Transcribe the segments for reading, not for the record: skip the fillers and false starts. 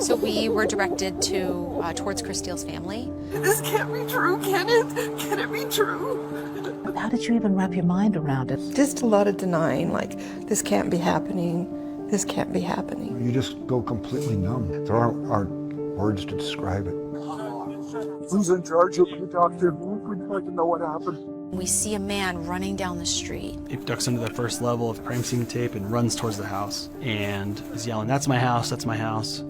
So we were directed towards Chris Steele's family. This can't be true, can it? Can it be true? How did you even wrap your mind around it? Just a lot of denying, like, this can't be happening. This can't be happening. You just go completely numb. There aren't words to describe it. Who's in charge of the doctor? We'd like to know what happened. We see a man running down the street. He ducks into the first level of crime scene tape and runs towards the house. And he's yelling, "That's my house, that's my house."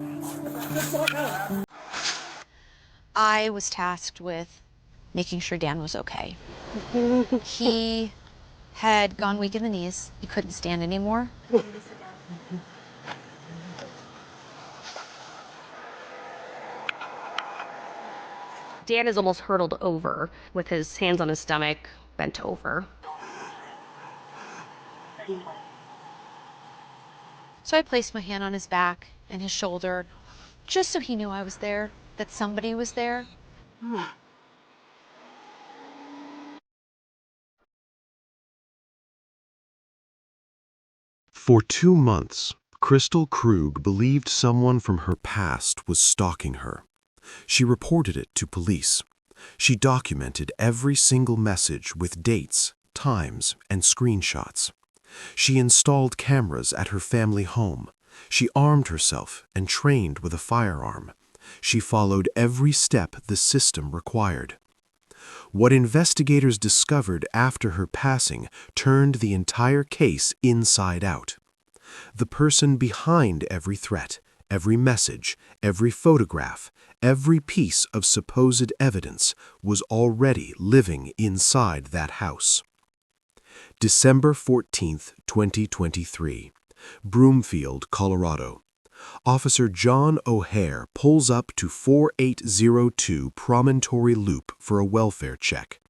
I was tasked with making sure Dan was okay. He had gone weak in the knees. He couldn't stand anymore. Dan is almost hurtled over with his hands on his stomach, bent over. So I placed my hand on his back and his shoulder, just so he knew I was there, that somebody was there. For 2 months, Crystal Krug believed someone from her past was stalking her. She reported it to police. She documented every single message with dates, times, and screenshots. She installed cameras at her family home. She armed herself and trained with a firearm. She followed every step the system required. What investigators discovered after her passing turned the entire case inside out. The person behind every threat, every message, every photograph, every piece of supposed evidence was already living inside that house. December 14, 2023, Broomfield, Colorado. Officer John O'Hare pulls up to 4802 Promontory Loop for a welfare check.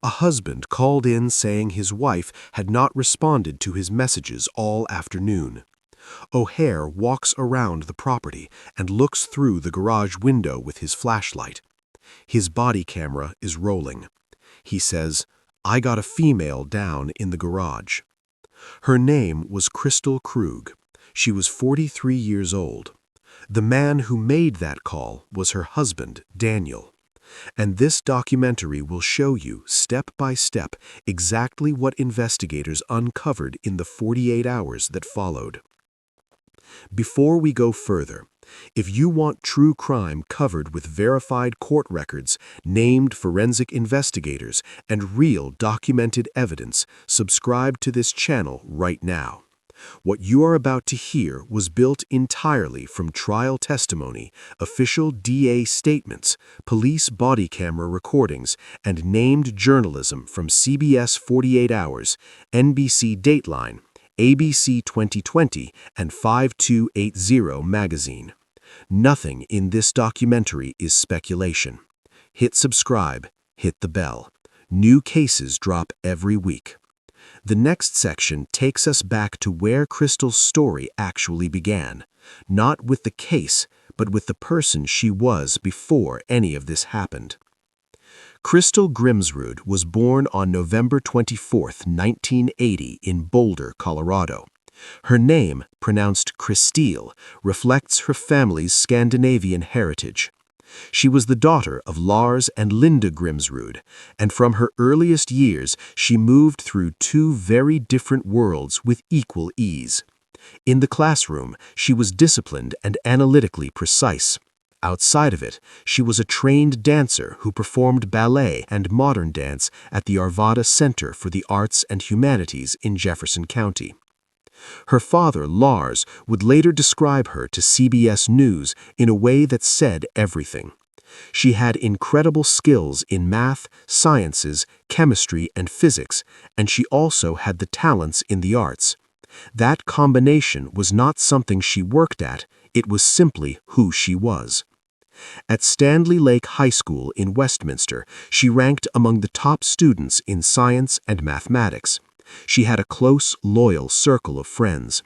A husband called in saying his wife had not responded to his messages all afternoon. O'Hare walks around the property and looks through the garage window with his flashlight. His body camera is rolling. He says, "I got a female down in the garage." Her name was Crystal Krug. She was 43 years old. The man who made that call was her husband, Daniel. And this documentary will show you, step by step, exactly what investigators uncovered in the 48 hours that followed. Before we go further, if you want true crime covered with verified court records, named forensic investigators, and real documented evidence, subscribe to this channel right now. What you are about to hear was built entirely from trial testimony, official DA statements, police body camera recordings, and named journalism from CBS 48 Hours, NBC Dateline, ABC 2020, and 5280 magazine. Nothing in this documentary is speculation. Hit subscribe, hit the bell. New cases drop every week. The next section takes us back to where Crystal's story actually began, not with the case, but with the person she was before any of this happened. Crystal Grimsrud was born on November 24, 1980 in Boulder, Colorado. Her name, pronounced Christille, reflects her family's Scandinavian heritage. She was the daughter of Lars and Linda Grimsrud, and from her earliest years she moved through two very different worlds with equal ease. In the classroom, she was disciplined and analytically precise. Outside of it, she was a trained dancer who performed ballet and modern dance at the Arvada Center for the Arts and Humanities in Jefferson County. Her father, Lars, would later describe her to CBS News in a way that said everything. She had incredible skills in math, sciences, chemistry, and physics, and she also had the talents in the arts. That combination was not something she worked at, it was simply who she was. At Stanley Lake High School in Westminster, she ranked among the top students in science and mathematics. She had a close, loyal circle of friends.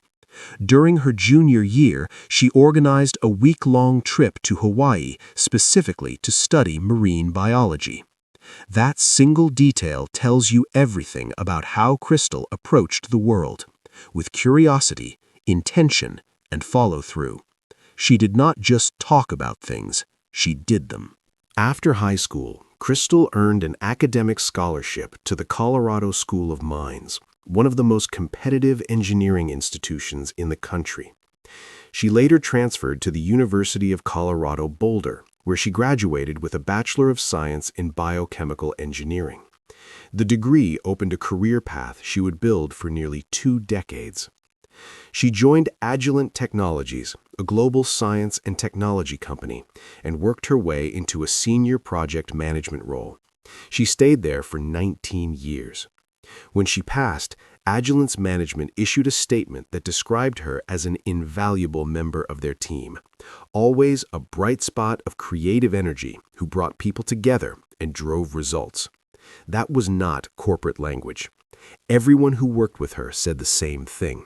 During her junior year, she organized a week-long trip to Hawaii specifically to study marine biology. That single detail tells you everything about how Crystal approached the world, with curiosity, intention, and follow-through. She did not just talk about things, she did them. After high school, Crystal earned an academic scholarship to the Colorado School of Mines, one of the most competitive engineering institutions in the country. She later transferred to the University of Colorado Boulder, where she graduated with a Bachelor of Science in Biochemical Engineering. The degree opened a career path she would build for nearly 2 decades. She joined Agilent Technologies, a global science and technology company, and worked her way into a senior project management role. She stayed there for 19 years. When she passed, Agilent's management issued a statement that described her as an invaluable member of their team, always a bright spot of creative energy who brought people together and drove results. That was not corporate language. Everyone who worked with her said the same thing.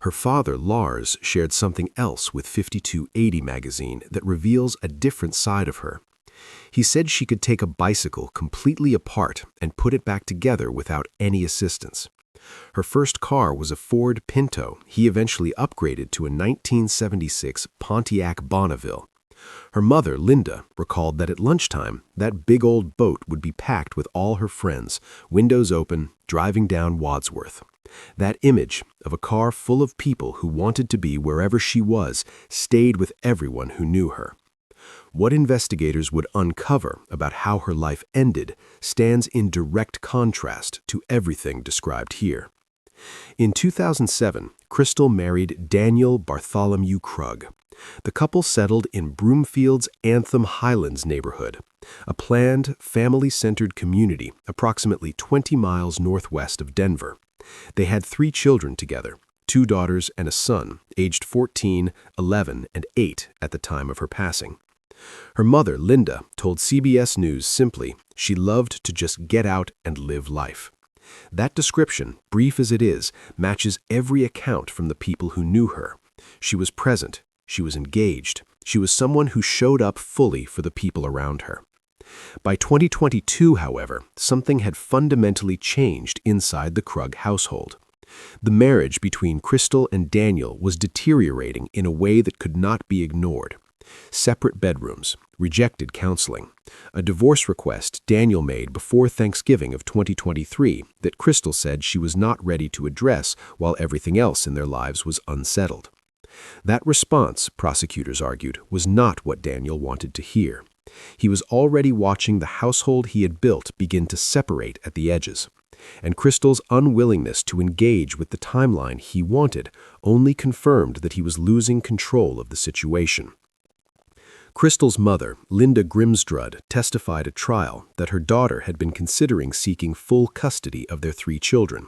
Her father, Lars, shared something else with 5280 magazine that reveals a different side of her. He said she could take a bicycle completely apart and put it back together without any assistance. Her first car was a Ford Pinto he eventually upgraded to a 1976 Pontiac Bonneville. Her mother, Linda, recalled that at lunchtime, that big old boat would be packed with all her friends, windows open, driving down Wadsworth. That image of a car full of people who wanted to be wherever she was stayed with everyone who knew her. What investigators would uncover about how her life ended stands in direct contrast to everything described here. In 2007, Crystal married Daniel Bartholomew Krug. The couple settled in Broomfield's Anthem Highlands neighborhood, a planned, family-centered community approximately 20 miles northwest of Denver. They had 3 children together, 2 daughters and a son, aged 14, 11, and 8 at the time of her passing. Her mother, Linda, told CBS News simply she loved to just get out and live life. That description, brief as it is, matches every account from the people who knew her. She was present, she was engaged, she was someone who showed up fully for the people around her. By 2022, however, something had fundamentally changed inside the Krug household. The marriage between Crystal and Daniel was deteriorating in a way that could not be ignored. Separate bedrooms, rejected counseling, a divorce request Daniel made before Thanksgiving of 2023 that Crystal said she was not ready to address while everything else in their lives was unsettled. That response, prosecutors argued, was not what Daniel wanted to hear. He was already watching the household he had built begin to separate at the edges, and Crystal's unwillingness to engage with the timeline he wanted only confirmed that he was losing control of the situation. Crystal's mother, Linda Grimstrud, testified at trial that her daughter had been considering seeking full custody of their 3 children.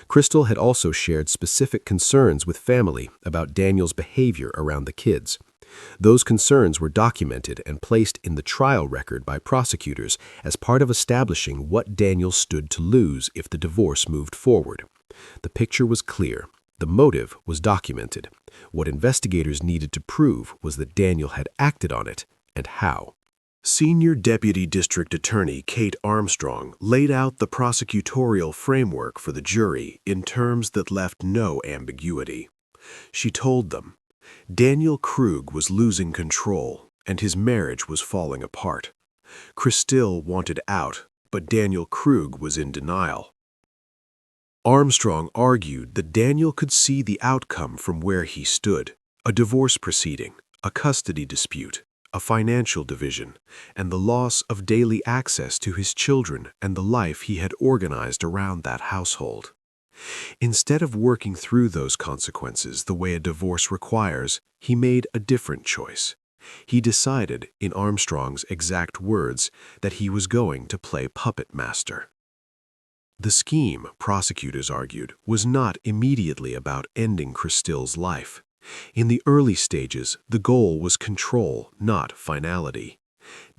Crystal had also shared specific concerns with family about Daniel's behavior around the kids. Those concerns were documented and placed in the trial record by prosecutors as part of establishing what Daniel stood to lose if the divorce moved forward. The picture was clear. The motive was documented. What investigators needed to prove was that Daniel had acted on it, and how. Senior Deputy District Attorney Kate Armstrong laid out the prosecutorial framework for the jury in terms that left no ambiguity. She told them, Daniel Krug was losing control, and his marriage was falling apart. Crystal wanted out, but Daniel Krug was in denial. Armstrong argued that Daniel could see the outcome from where he stood, a divorce proceeding, a custody dispute, a financial division, and the loss of daily access to his children and the life he had organized around that household. Instead of working through those consequences the way a divorce requires, he made a different choice. He decided, in Armstrong's exact words, that he was going to play puppet master. The scheme, prosecutors argued, was not immediately about ending Crystal's life. In the early stages, the goal was control, not finality.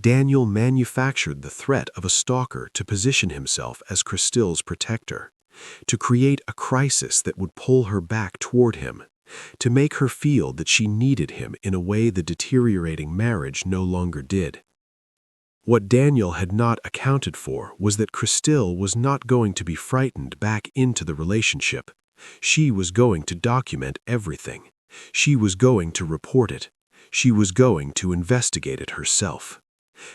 Daniel manufactured the threat of a stalker to position himself as Crystal's protector, to create a crisis that would pull her back toward him, to make her feel that she needed him in a way the deteriorating marriage no longer did. What Daniel had not accounted for was that Crystal was not going to be frightened back into the relationship. She was going to document everything. She was going to report it. She was going to investigate it herself.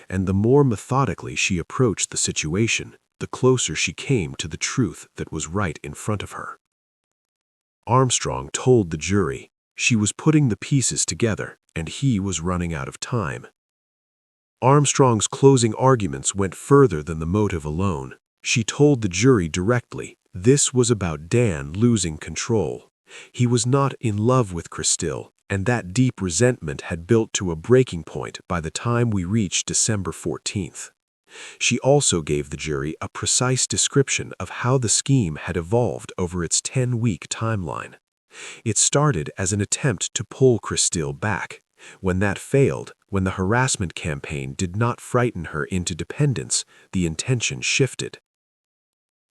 And the more methodically she approached the situation, the closer she came to the truth that was right in front of her. Armstrong told the jury she was putting the pieces together and he was running out of time. Armstrong's closing arguments went further than the motive alone. She told the jury directly this was about Dan losing control. He was not in love with Christille, and that deep resentment had built to a breaking point by the time we reached December 14th. She also gave the jury a precise description of how the scheme had evolved over its 10-week timeline. It started as an attempt to pull Christille back. When that failed, when the harassment campaign did not frighten her into dependence, the intention shifted.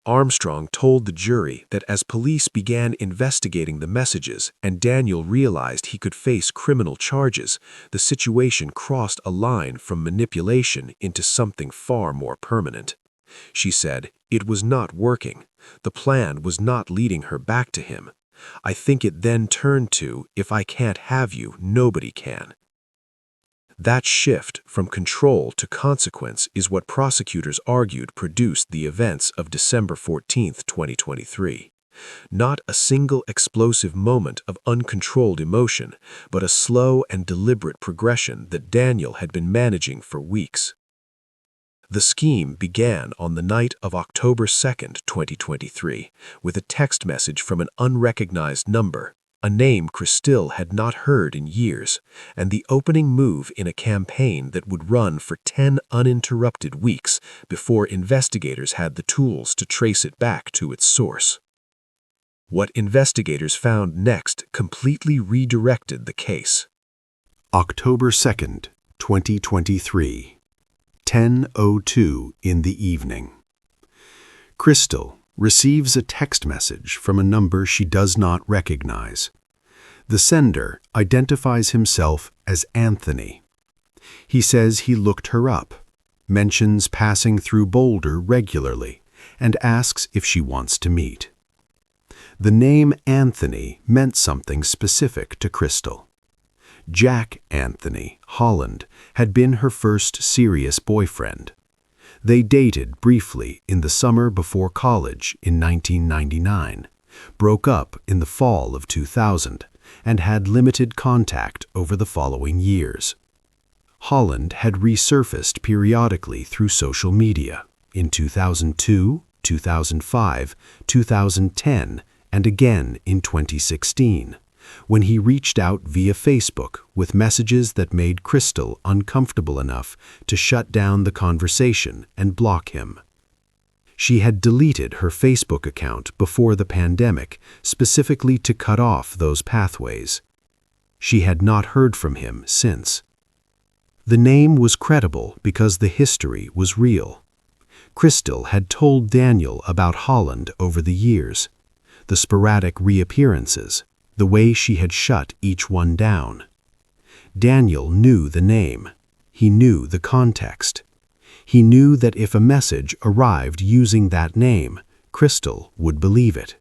Armstrong told the jury that as police began investigating the messages and Daniel realized he could face criminal charges, the situation crossed a line from manipulation into something far more permanent. She said, "It was not working. The plan was not leading her back to him. I think it then turned to, if I can't have you, nobody can." That shift from control to consequence is what prosecutors argued produced the events of December 14, 2023. Not a single explosive moment of uncontrolled emotion, but a slow and deliberate progression that Daniel had been managing for weeks. The scheme began on the night of October 2, 2023, with a text message from an unrecognized number, a name Christille had not heard in years, and the opening move in a campaign that would run for 10 uninterrupted weeks before investigators had the tools to trace it back to its source. What investigators found next completely redirected the case. October 2nd, 2023, 10:02 in the evening. Christille receives a text message from a number she does not recognize. The sender identifies himself as Anthony. He says he looked her up, mentions passing through Boulder regularly, and asks if she wants to meet. The name Anthony meant something specific to Christille. Jack Anthony Holland had been her first serious boyfriend. They dated briefly in the summer before college in 1999, broke up in the fall of 2000, and had limited contact over the following years. Holland had resurfaced periodically through social media in 2002, 2005, 2010, and again in 2016, when he reached out via Facebook with messages that made Christille uncomfortable enough to shut down the conversation and block him. She had deleted her Facebook account before the pandemic, specifically to cut off those pathways. She had not heard from him since. The name was credible because the history was real. Christille had told Daniel about Holland over the years, the sporadic reappearances, the way she had shut each one down. Daniel knew the name. He knew the context. He knew that if a message arrived using that name, Christille would believe it.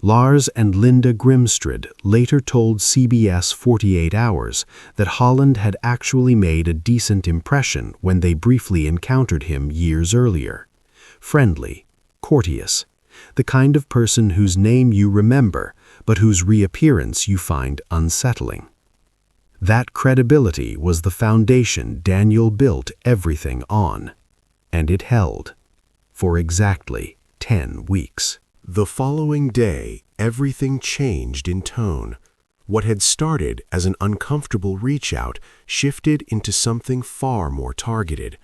Lars and Linda Grimstrid later told CBS 48 Hours that Holland had actually made a decent impression when they briefly encountered him years earlier. Friendly, courteous, the kind of person whose name you remember, but whose reappearance you find unsettling. That credibility was the foundation Daniel built everything on, and it held for exactly 10 weeks. The following day, everything changed in tone. What had started as an uncomfortable reach-out shifted into something far more targeted.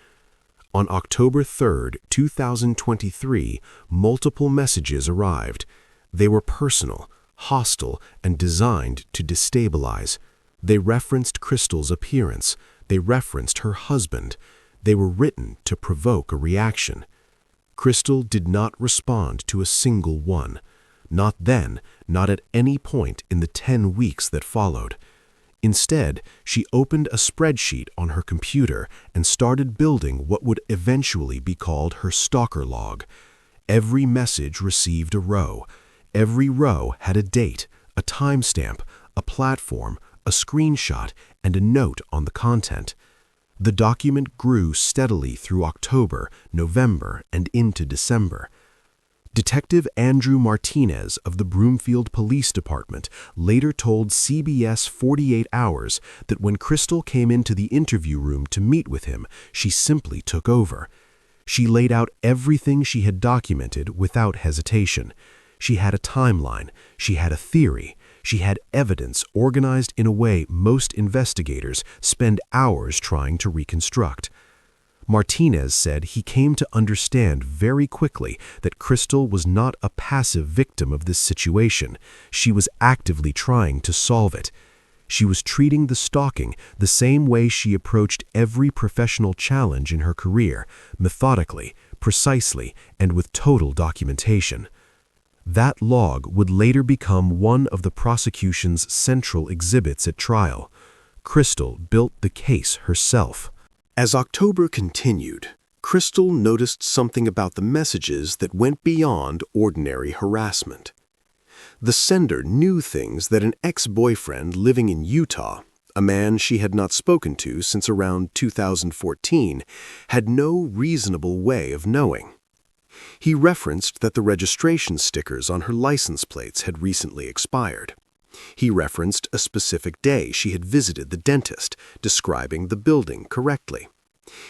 On October 3, 2023, multiple messages arrived. They were personal, hostile, and designed to destabilize. They referenced Christille's appearance. They referenced her husband. They were written to provoke a reaction. Christille did not respond to a single one. Not then, not at any point in the 10 weeks that followed. Instead, she opened a spreadsheet on her computer and started building what would eventually be called her stalker log. Every message received a row. Every row had a date, a timestamp, a platform, a screenshot, and a note on the content. The document grew steadily through October, November, and into December. Detective Andrew Martinez of the Broomfield Police Department later told CBS 48 Hours that when Crystal came into the interview room to meet with him, she simply took over. She laid out everything she had documented without hesitation. She had a timeline, she had a theory, she had evidence organized in a way most investigators spend hours trying to reconstruct. Martinez said he came to understand very quickly that Crystal was not a passive victim of this situation. She was actively trying to solve it. She was treating the stalking the same way she approached every professional challenge in her career, methodically, precisely, and with total documentation. That log would later become one of the prosecution's central exhibits at trial. Crystal built the case herself. As October continued, Crystal noticed something about the messages that went beyond ordinary harassment. The sender knew things that an ex-boyfriend living in Utah, a man she had not spoken to since around 2014, had no reasonable way of knowing. He referenced that the registration stickers on her license plates had recently expired. He referenced a specific day she had visited the dentist, describing the building correctly.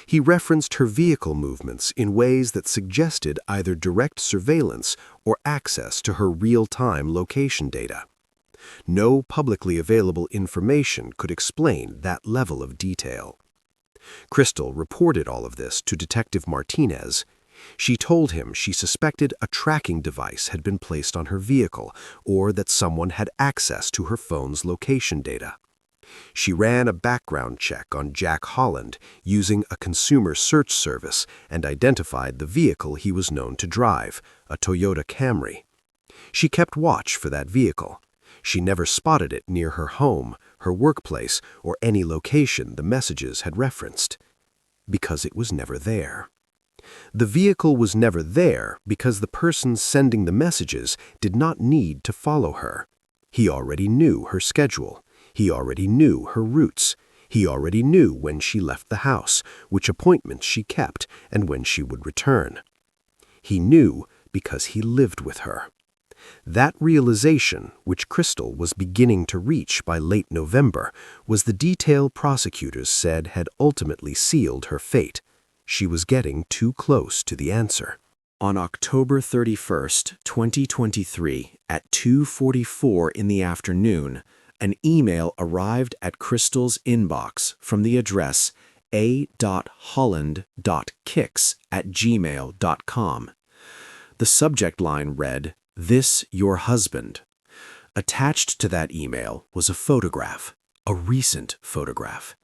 He referenced her vehicle movements in ways that suggested either direct surveillance or access to her real-time location data. No publicly available information could explain that level of detail. Crystal reported all of this to Detective Martinez. She told him she suspected a tracking device had been placed on her vehicle or that someone had access to her phone's location data. She ran a background check on Jack Holland using a consumer search service and identified the vehicle he was known to drive, a Toyota Camry. She kept watch for that vehicle. She never spotted it near her home, her workplace, or any location the messages had referenced, because it was never there. The vehicle was never there because the person sending the messages did not need to follow her. He already knew her schedule. He already knew her routes. He already knew when she left the house, which appointments she kept, and when she would return. He knew because he lived with her. That realization, which Crystal was beginning to reach by late November, was the detail prosecutors said had ultimately sealed her fate. She was getting too close to the answer. On October 31st, 2023, at 2:44 in the afternoon, an email arrived at Crystal's inbox from the address a.holland.kicks@gmail.com. The subject line read, "This your husband." Attached to that email was a photograph, a recent photograph.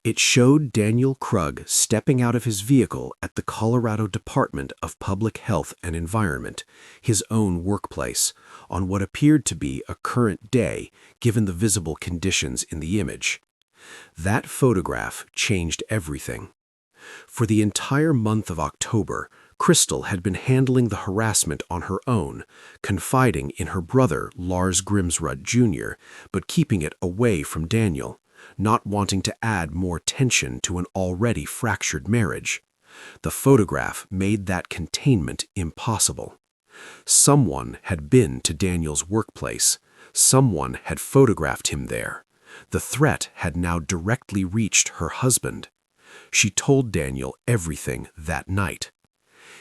It showed Daniel Krug stepping out of his vehicle at the Colorado Department of Public Health and Environment, his own workplace, on what appeared to be a current day, given the visible conditions in the image. That photograph changed everything. For the entire month of October, Crystal had been handling the harassment on her own, confiding in her brother, Lars Grimsrud Jr., but keeping it away from Daniel, not wanting to add more tension to an already fractured marriage. The photograph made that containment impossible. Someone had been to Daniel's workplace. Someone had photographed him there. The threat had now directly reached her husband. She told Daniel everything that night.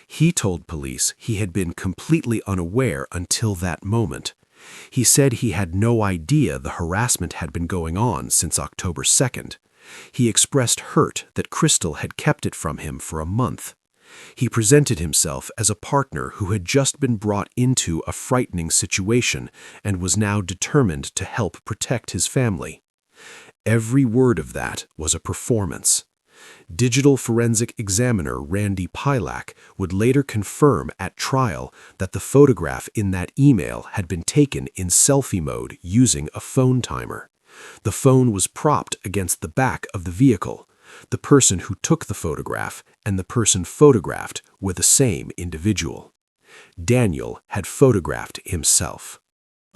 He told police he had been completely unaware until that moment. He said he had no idea the harassment had been going on since October 2nd. He expressed hurt that Crystal had kept it from him for a month. He presented himself as a partner who had just been brought into a frightening situation and was now determined to help protect his family. Every word of that was a performance. Digital forensic examiner Randy Pilak would later confirm at trial that the photograph in that email had been taken in selfie mode using a phone timer. The phone was propped against the back of the vehicle. The person who took the photograph and the person photographed were the same individual. Daniel had photographed himself.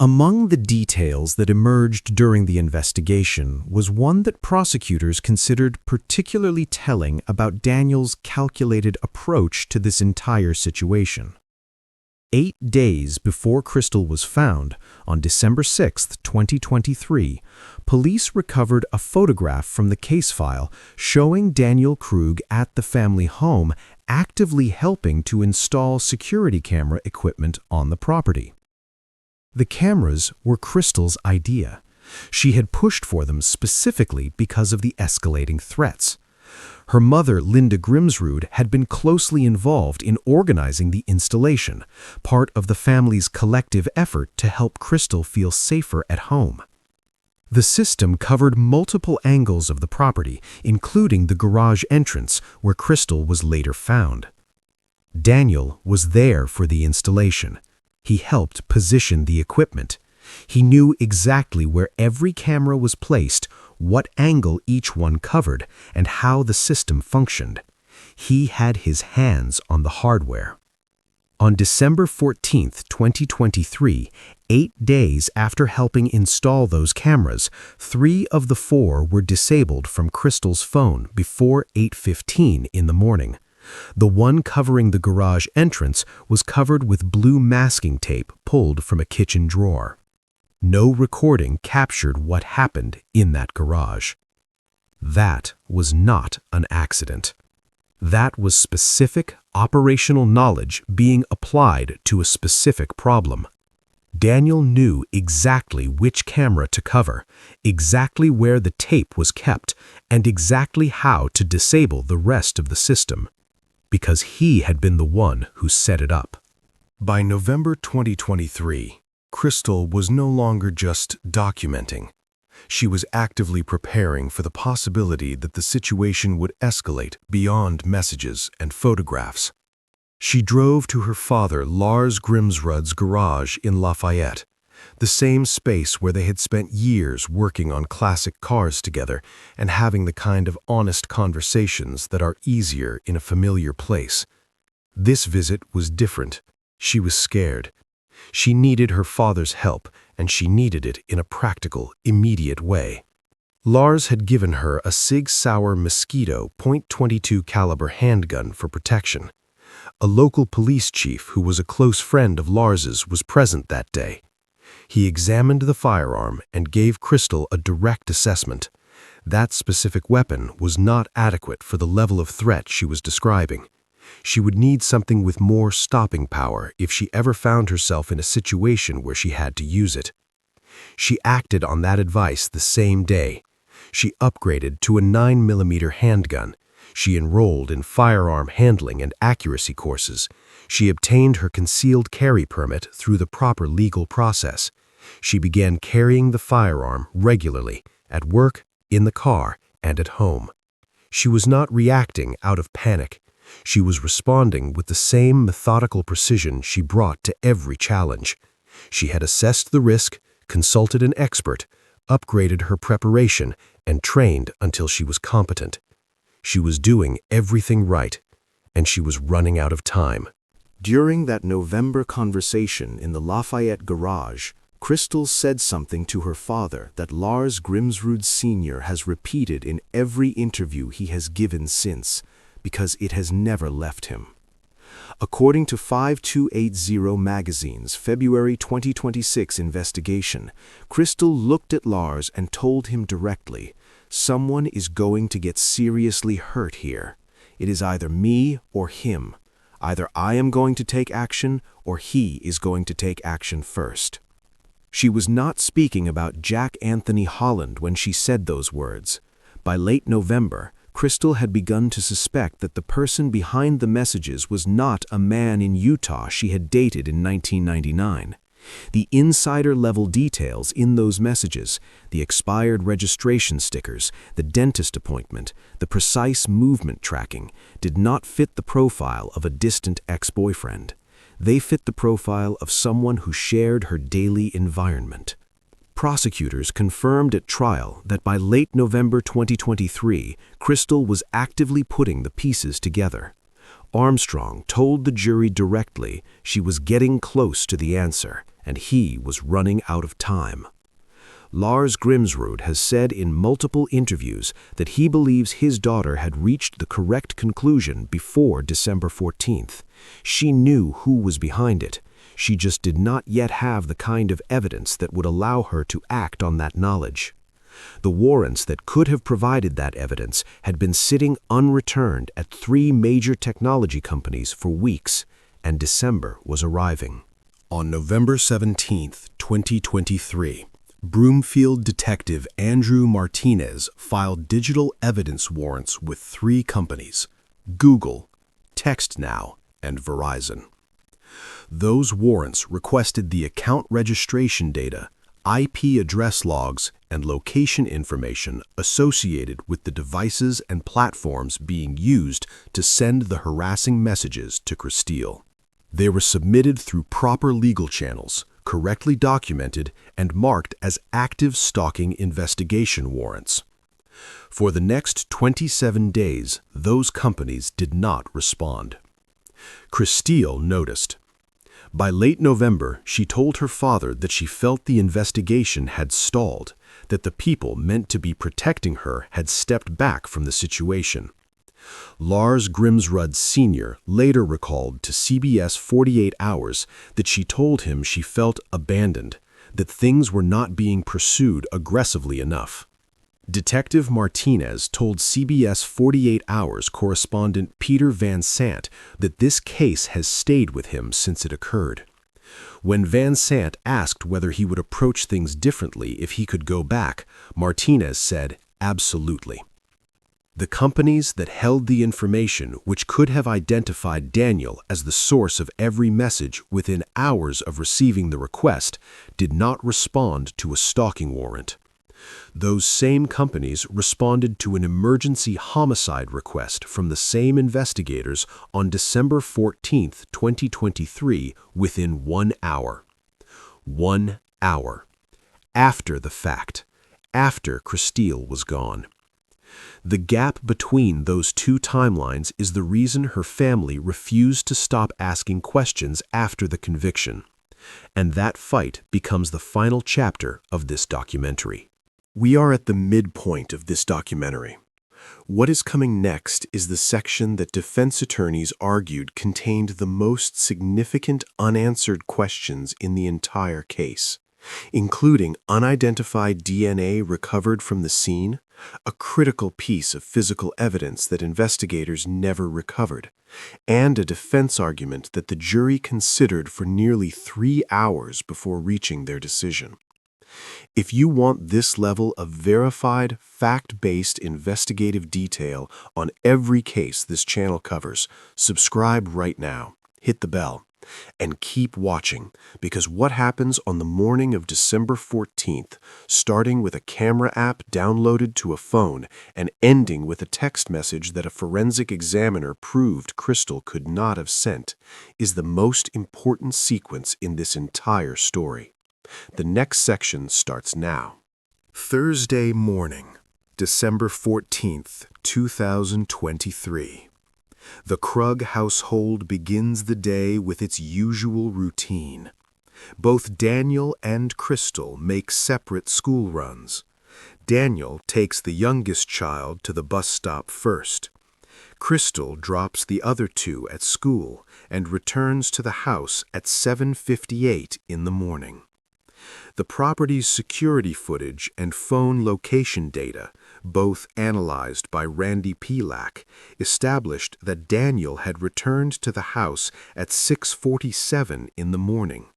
Among the details that emerged during the investigation was one that prosecutors considered particularly telling about Daniel's calculated approach to this entire situation. 8 days before Crystal was found, on December 6, 2023, police recovered a photograph from the case file showing Daniel Krug at the family home actively helping to install security camera equipment on the property. The cameras were Crystal's idea. She had pushed for them specifically because of the escalating threats. Her mother, Linda Grimsrud, had been closely involved in organizing the installation, part of the family's collective effort to help Crystal feel safer at home. The system covered multiple angles of the property, including the garage entrance where Crystal was later found. Daniel was there for the installation. He helped position the equipment. He knew exactly where every camera was placed, what angle each one covered, and how the system functioned. He had his hands on the hardware. On December 14, 2023, 8 days after helping install those cameras, 3 of the 4 were disabled from Crystal's phone before 8:15 in the morning. The one covering the garage entrance was covered with blue masking tape pulled from a kitchen drawer. No recording captured what happened in that garage. That was not an accident. That was specific operational knowledge being applied to a specific problem. Daniel knew exactly which camera to cover, exactly where the tape was kept, and exactly how to disable the rest of the system, because he had been the one who set it up. By November 2023, Crystal was no longer just documenting. She was actively preparing for the possibility that the situation would escalate beyond messages and photographs. She drove to her father Lars Grimsrud's garage in Lafayette, the same space where they had spent years working on classic cars together and having the kind of honest conversations that are easier in a familiar place. This visit was different. She was scared. She needed her father's help, and she needed it in a practical, immediate way. Lars had given her a Sig Sauer Mosquito .22 caliber handgun for protection. A local police chief who was a close friend of Lars's was present that day. He examined the firearm and gave Crystal a direct assessment. That specific weapon was not adequate for the level of threat she was describing. She would need something with more stopping power if she ever found herself in a situation where she had to use it. She acted on that advice the same day. She upgraded to a 9mm handgun. She enrolled in firearm handling and accuracy courses. She obtained her concealed carry permit through the proper legal process. She began carrying the firearm regularly, at work, in the car, and at home. She was not reacting out of panic. She was responding with the same methodical precision she brought to every challenge. She had assessed the risk, consulted an expert, upgraded her preparation, and trained until she was competent. She was doing everything right, and she was running out of time. During that November conversation in the Lafayette garage, Crystal said something to her father that Lars Grimsrud Sr. has repeated in every interview he has given since, because it has never left him. According to 5280 magazine's February 2026 investigation, Crystal looked at Lars and told him directly, "Someone is going to get seriously hurt here. It is either me or him. Either I am going to take action or he is going to take action first." She was not speaking about Jack Anthony Holland when she said those words. By late November, Crystal had begun to suspect that the person behind the messages was not a man in Utah she had dated in 1999. The insider-level details in those messages, the expired registration stickers, the dentist appointment, the precise movement tracking, did not fit the profile of a distant ex-boyfriend. They fit the profile of someone who shared her daily environment. Prosecutors confirmed at trial that by late November 2023, Crystal was actively putting the pieces together. Armstrong told the jury directly she was getting close to the answer. and he was running out of time. Lars Grimsrud has said in multiple interviews that he believes his daughter had reached the correct conclusion before December 14th. She knew who was behind it. She just did not yet have the kind of evidence that would allow her to act on that knowledge. The warrants that could have provided that evidence had been sitting unreturned at 3 major technology companies for weeks, and December was arriving. On November 17, 2023, Broomfield detective Andrew Martinez filed digital evidence warrants with 3 companies: Google, TextNow, and Verizon. Those warrants requested the account registration data, IP address logs, and location information associated with the devices and platforms being used to send the harassing messages to Christille. They were submitted through proper legal channels, correctly documented, and marked as active stalking investigation warrants. For the next 27 days, those companies did not respond. Christille noticed. By late November, she told her father that she felt the investigation had stalled, that the people meant to be protecting her had stepped back from the situation. Lars Grimsrud Sr. later recalled to CBS 48 Hours that she told him she felt abandoned, that things were not being pursued aggressively enough. Detective Martinez told CBS 48 Hours correspondent Peter Van Sant that this case has stayed with him since it occurred. When Van Sant asked whether he would approach things differently if he could go back, Martinez said, "Absolutely." The companies that held the information which could have identified Daniel as the source of every message within hours of receiving the request did not respond to a stalking warrant. Those same companies responded to an emergency homicide request from the same investigators on December 14, 2023, within 1 hour. 1 hour. After the fact. After Christille was gone. The gap between those 2 timelines is the reason her family refused to stop asking questions after the conviction. And that fight becomes the final chapter of this documentary. We are at the midpoint of this documentary. What is coming next is the section that defense attorneys argued contained the most significant unanswered questions in the entire case, including unidentified DNA recovered from the scene, a critical piece of physical evidence that investigators never recovered, and a defense argument that the jury considered for nearly 3 hours before reaching their decision. If you want this level of verified, fact-based investigative detail on every case this channel covers, subscribe right now, hit the bell, and keep watching, because what happens on the morning of December 14th, starting with a camera app downloaded to a phone and ending with a text message that a forensic examiner proved Christille could not have sent, is the most important sequence in this entire story. The next section starts now. Thursday morning, December 14th, 2023. The Krug household begins the day with its usual routine. Both Daniel and Christille make separate school runs. Daniel takes the youngest child to the bus stop first. Christille drops the other 2 at school and returns to the house at 7:58 in the morning. The property's security footage and phone location data, both analyzed by Randy Pelak, established that Daniel had returned to the house at 6:47 in the morning.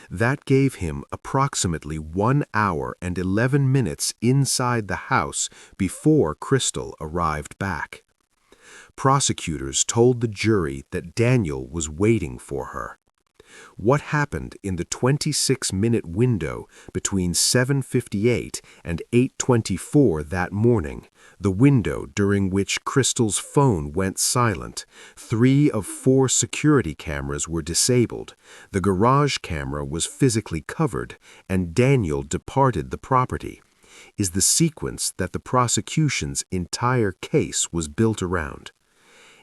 That gave him approximately 1 hour and 11 minutes inside the house before Christille arrived back. Prosecutors told the jury that Daniel was waiting for her. What happened in the 26-minute window between 7:58 and 8:24 that morning, the window during which Christille's phone went silent, 3 of 4 security cameras were disabled, the garage camera was physically covered, and Daniel departed the property, is the sequence that the prosecution's entire case was built around.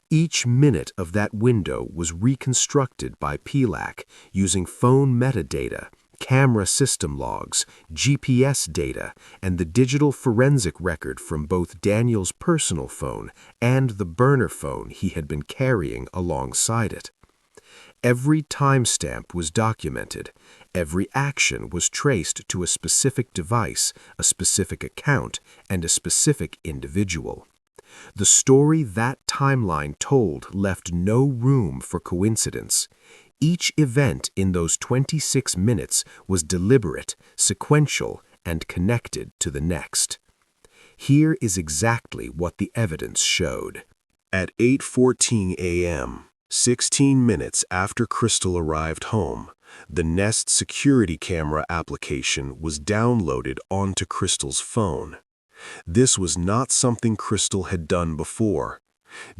Each minute of that window was reconstructed by Pelak using phone metadata camera system logs, GPS data, and the digital forensic record from both Daniel's personal phone and the burner phone he had been carrying alongside it. Every timestamp was documented. Every action was traced to a specific device, a specific account, and a specific individual. The story that timeline told left no room for coincidence. Each event in those 26 minutes was deliberate, sequential, and connected to the next. Here is exactly what the evidence showed. At 8:14 a.m., 16 minutes after Crystal arrived home, the Nest security camera application was downloaded onto Crystal's phone. This was not something Crystal had done before.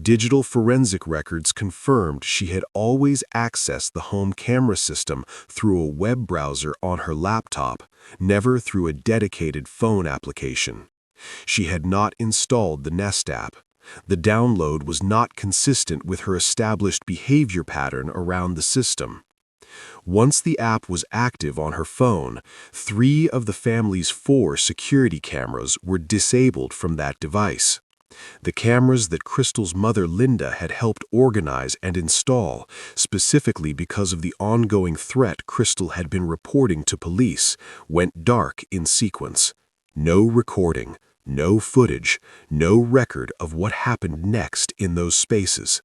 Digital forensic records confirmed she had always accessed the home camera system through a web browser on her laptop, never through a dedicated phone application. She had not installed the Nest app. The download was not consistent with her established behavior pattern around the system. Once the app was active on her phone, 3 of the family's 4 security cameras were disabled from that device. The cameras that Crystal's mother Linda had helped organize and install, specifically because of the ongoing threat Crystal had been reporting to police, went dark in sequence. No recording, no footage, no record of what happened next in those spaces.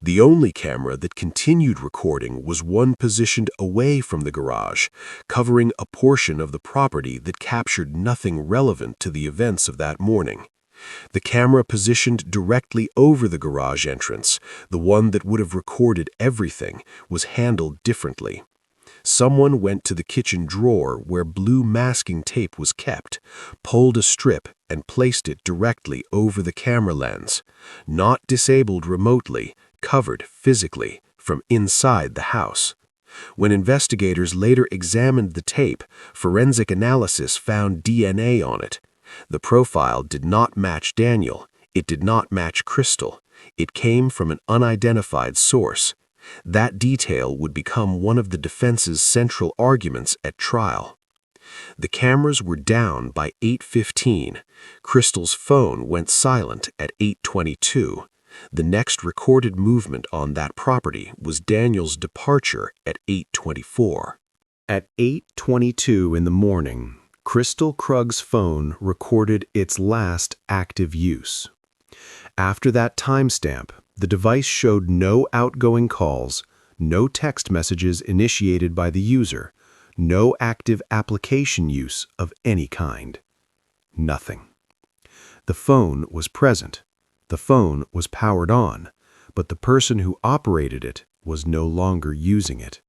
The only camera that continued recording was one positioned away from the garage, covering a portion of the property that captured nothing relevant to the events of that morning. The camera positioned directly over the garage entrance, the one that would have recorded everything, was handled differently. Someone went to the kitchen drawer where blue masking tape was kept, pulled a strip, and placed it directly over the camera lens, not disabled remotely, covered physically, from inside the house. When investigators later examined the tape, forensic analysis found DNA on it. The profile did not match Daniel. It did not match Crystal. It came from an unidentified source. That detail would become one of the defense's central arguments at trial. The cameras were down by 8:15. Crystal's phone went silent at 8:22. The next recorded movement on that property was Daniel's departure at 8:24. At 8:22 in the morning, Crystal Krug's phone recorded its last active use. After that timestamp, the device showed no outgoing calls, no text messages initiated by the user, no active application use of any kind. Nothing. The phone was present. The phone was powered on, but the person who operated it was no longer using it.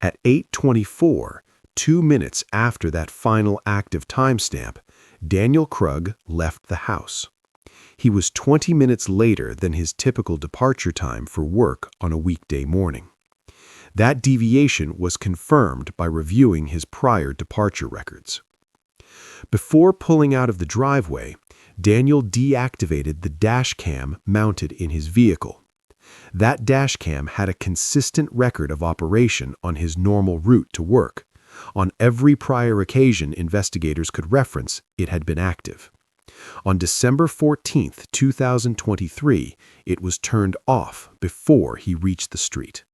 At 8:24, 2 minutes after that final active timestamp, Daniel Krug left the house. He was 20 minutes later than his typical departure time for work on a weekday morning. That deviation was confirmed by reviewing his prior departure records. Before pulling out of the driveway, Daniel deactivated the dash cam mounted in his vehicle. That dash cam had a consistent record of operation on his normal route to work. On every prior occasion investigators could reference, it had been active. On December 14, 2023, it was turned off before he reached the street.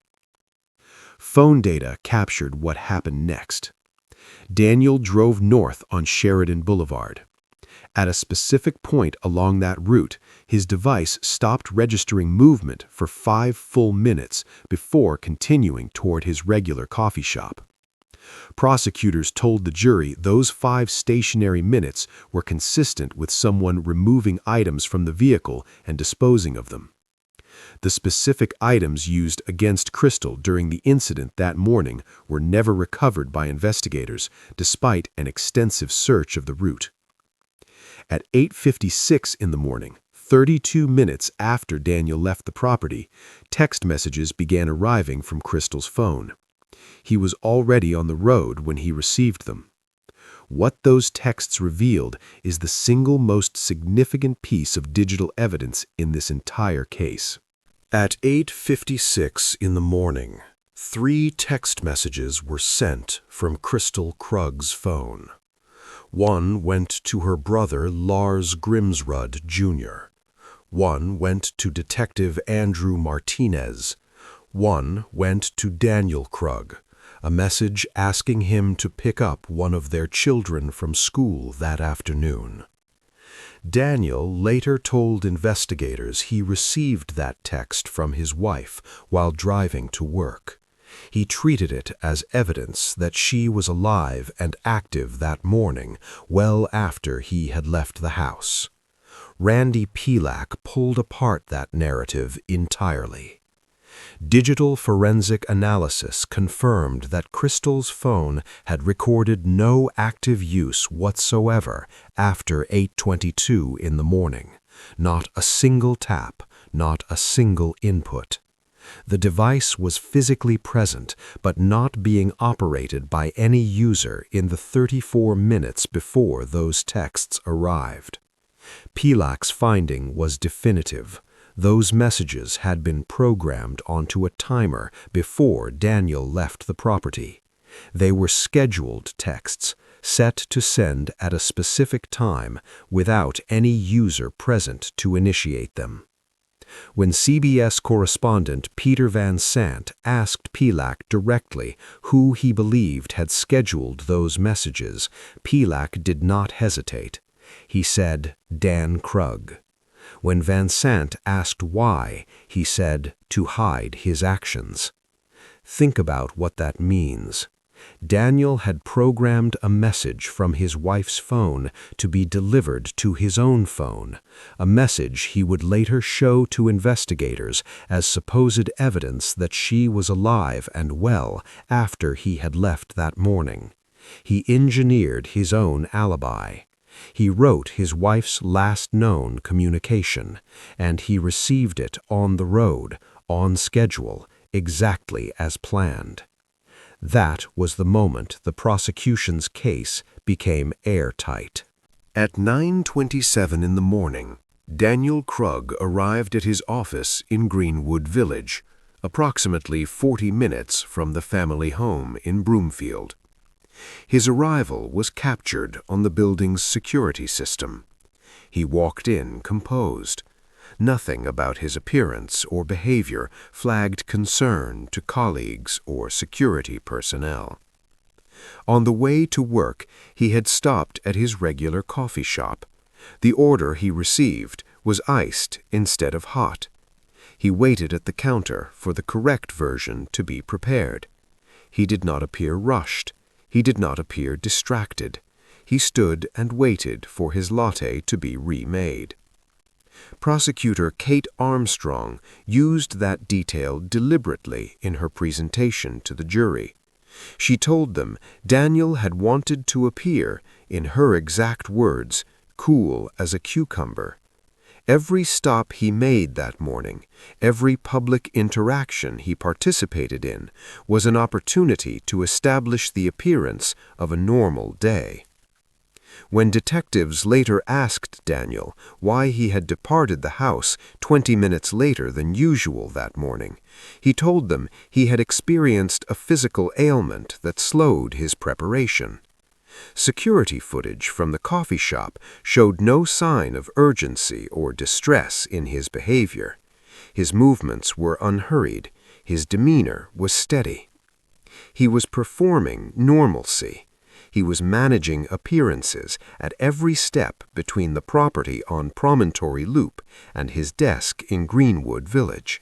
Phone data captured what happened next. Daniel drove north on Sheridan Boulevard. At a specific point along that route, his device stopped registering movement for 5 full minutes before continuing toward his regular coffee shop. Prosecutors told the jury those 5 stationary minutes were consistent with someone removing items from the vehicle and disposing of them. The specific items used against Crystal during the incident that morning were never recovered by investigators, despite an extensive search of the route. At 8:56 in the morning, 32 minutes after Daniel left the property, text messages began arriving from Crystal's phone. He was already on the road when he received them. What those texts revealed is the single most significant piece of digital evidence in this entire case. At 8:56 in the morning, 3 text messages were sent from Crystal Krug's phone. One went to her brother Lars Grimsrud Jr. One went to Detective Andrew Martinez. One went to Daniel Krug, a message asking him to pick up one of their children from school that afternoon. Daniel later told investigators he received that text from his wife while driving to work. He treated it as evidence that she was alive and active that morning, well after he had left the house. Randy Pilak pulled apart that narrative entirely. Digital forensic analysis confirmed that Crystal's phone had recorded no active use whatsoever after 8:22 in the morning. Not a single tap, not a single input. The device was physically present, but not being operated by any user in the 34 minutes before those texts arrived. Pilak's finding was definitive. Those messages had been programmed onto a timer before Daniel left the property. They were scheduled texts, set to send at a specific time without any user present to initiate them. When CBS correspondent Peter Van Sant asked Pilak directly who he believed had scheduled those messages, Pilak did not hesitate. He said, Dan Krug. When Van Sant asked why, he said, to hide his actions. Think about what that means. Daniel had programmed a message from his wife's phone to be delivered to his own phone, a message he would later show to investigators as supposed evidence that she was alive and well after he had left that morning. He engineered his own alibi. He wrote his wife's last known communication, and he received it on the road, on schedule, exactly as planned. That was the moment the prosecution's case became airtight. At 9:27 in the morning, Daniel Krug arrived at his office in Greenwood Village, approximately 40 minutes from the family home in Broomfield. His arrival was captured on the building's security system. He walked in composed. Nothing about his appearance or behavior flagged concern to colleagues or security personnel. On the way to work, he had stopped at his regular coffee shop. The order he received was iced instead of hot. He waited at the counter for the correct version to be prepared. He did not appear rushed. He did not appear distracted. He stood and waited for his latte to be remade. Prosecutor Kate Armstrong used that detail deliberately in her presentation to the jury. She told them Daniel had wanted to appear, in her exact words, cool as a cucumber. Every stop he made that morning, every public interaction he participated in, was an opportunity to establish the appearance of a normal day. When detectives later asked Daniel why he had departed the house 20 minutes later than usual that morning, he told them he had experienced a physical ailment that slowed his preparation. Security footage from the coffee shop showed no sign of urgency or distress in his behavior. His movements were unhurried. His demeanor was steady. He was performing normalcy. He was managing appearances at every step between the property on Promontory Loop and his desk in Greenwood Village.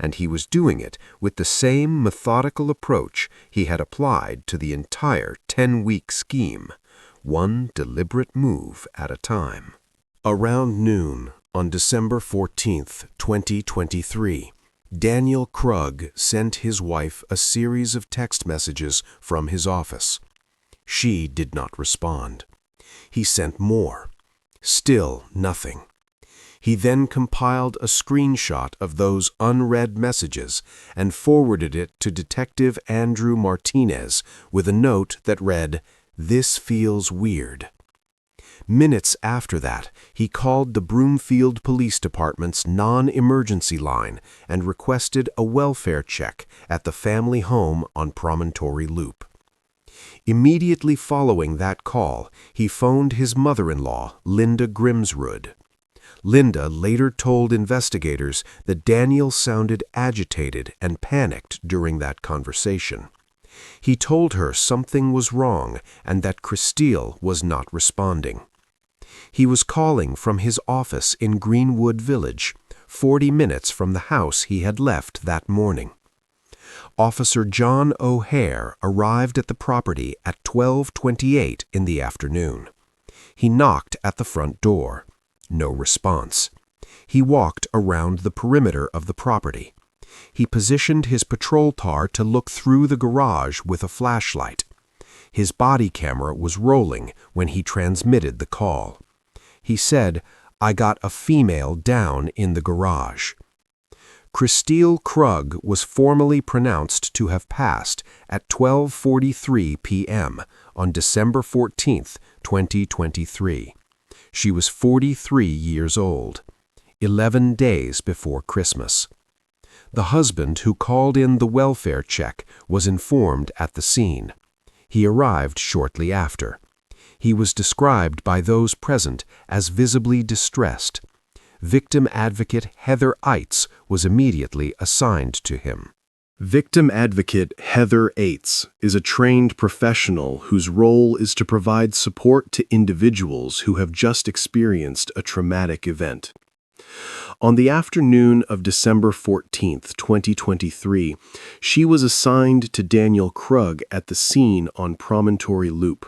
And he was doing it with the same methodical approach he had applied to the entire 10-week scheme, one deliberate move at a time. Around noon on December 14, 2023, Daniel Krug sent his wife a series of text messages from his office. She did not respond. He sent more. Still nothing. He then compiled a screenshot of those unread messages and forwarded it to Detective Andrew Martinez with a note that read, "This feels weird." Minutes after that, he called the Broomfield Police Department's non-emergency line and requested a welfare check at the family home on Promontory Loop. Immediately following that call, he phoned his mother-in-law, Linda Grimsrud. Linda later told investigators that Daniel sounded agitated and panicked during that conversation. He told her something was wrong and that Christelle was not responding. He was calling from his office in Greenwood Village, 40 minutes from the house he had left that morning. Officer John O'Hare arrived at the property at 12:28 in the afternoon. He knocked at the front door. No response. He walked around the perimeter of the property. He positioned his patrol car to look through the garage with a flashlight. His body camera was rolling when he transmitted the call. He said, "I got a female down in the garage." Daniel Krug was formally pronounced to have passed at 12:43 p.m. on December 14, 2023. She was 43 years old, 11 days before Christmas. The husband who called in the welfare check was informed at the scene. He arrived shortly after. He was described by those present as visibly distressed. Victim advocate Heather Eitz was immediately assigned to him. Victim advocate Heather Eitz is a trained professional whose role is to provide support to individuals who have just experienced a traumatic event. On the afternoon of December 14, 2023, she was assigned to Daniel Krug at the scene on Promontory Loop.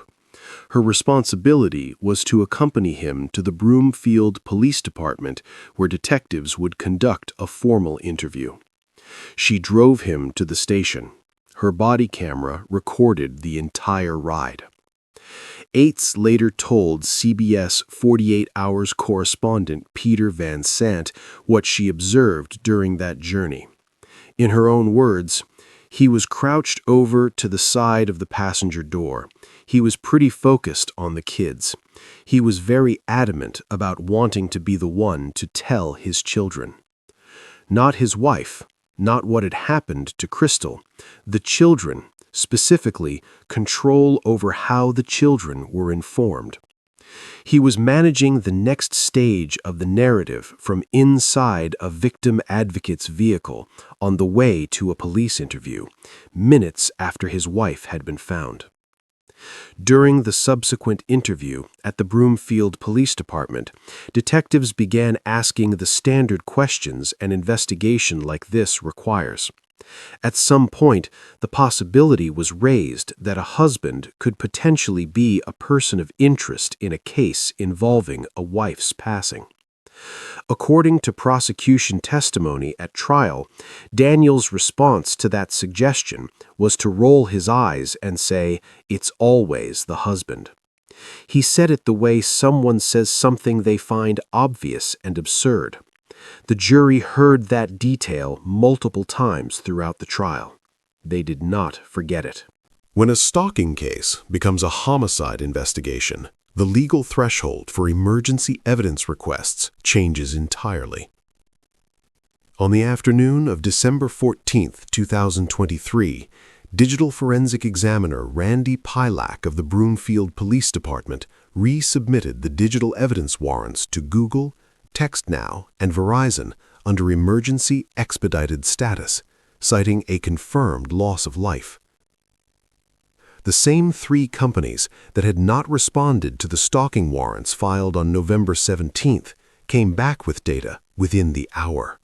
Her responsibility was to accompany him to the Broomfield Police Department, where detectives would conduct a formal interview. She drove him to the station. Her body camera recorded the entire ride. Eitz later told CBS 48 Hours correspondent Peter Van Sant what she observed during that journey. In her own words, "He was crouched over to the side of the passenger door. He was pretty focused on the kids. He was very adamant about wanting to be the one to tell his children. Not his wife, not what had happened to Christelle. The children, specifically, control over how the children were informed. He was managing the next stage of the narrative from inside a victim advocate's vehicle on the way to a police interview, minutes after his wife had been found." During the subsequent interview at the Broomfield Police Department, detectives began asking the standard questions an investigation like this requires. At some point, the possibility was raised that a husband could potentially be a person of interest in a case involving a wife's passing. According to prosecution testimony at trial, Daniel's response to that suggestion was to roll his eyes and say, "It's always the husband." He said it the way someone says something they find obvious and absurd. The jury heard that detail multiple times throughout the trial. They did not forget it. When a stalking case becomes a homicide investigation, the legal threshold for emergency evidence requests changes entirely. On the afternoon of December 14, 2023, Digital Forensic Examiner Randy Pilak of the Broomfield Police Department resubmitted the digital evidence warrants to Google, TextNow, and Verizon under emergency expedited status, citing a confirmed loss of life. The same three companies that had not responded to the stalking warrants filed on November 17th came back with data within the hour.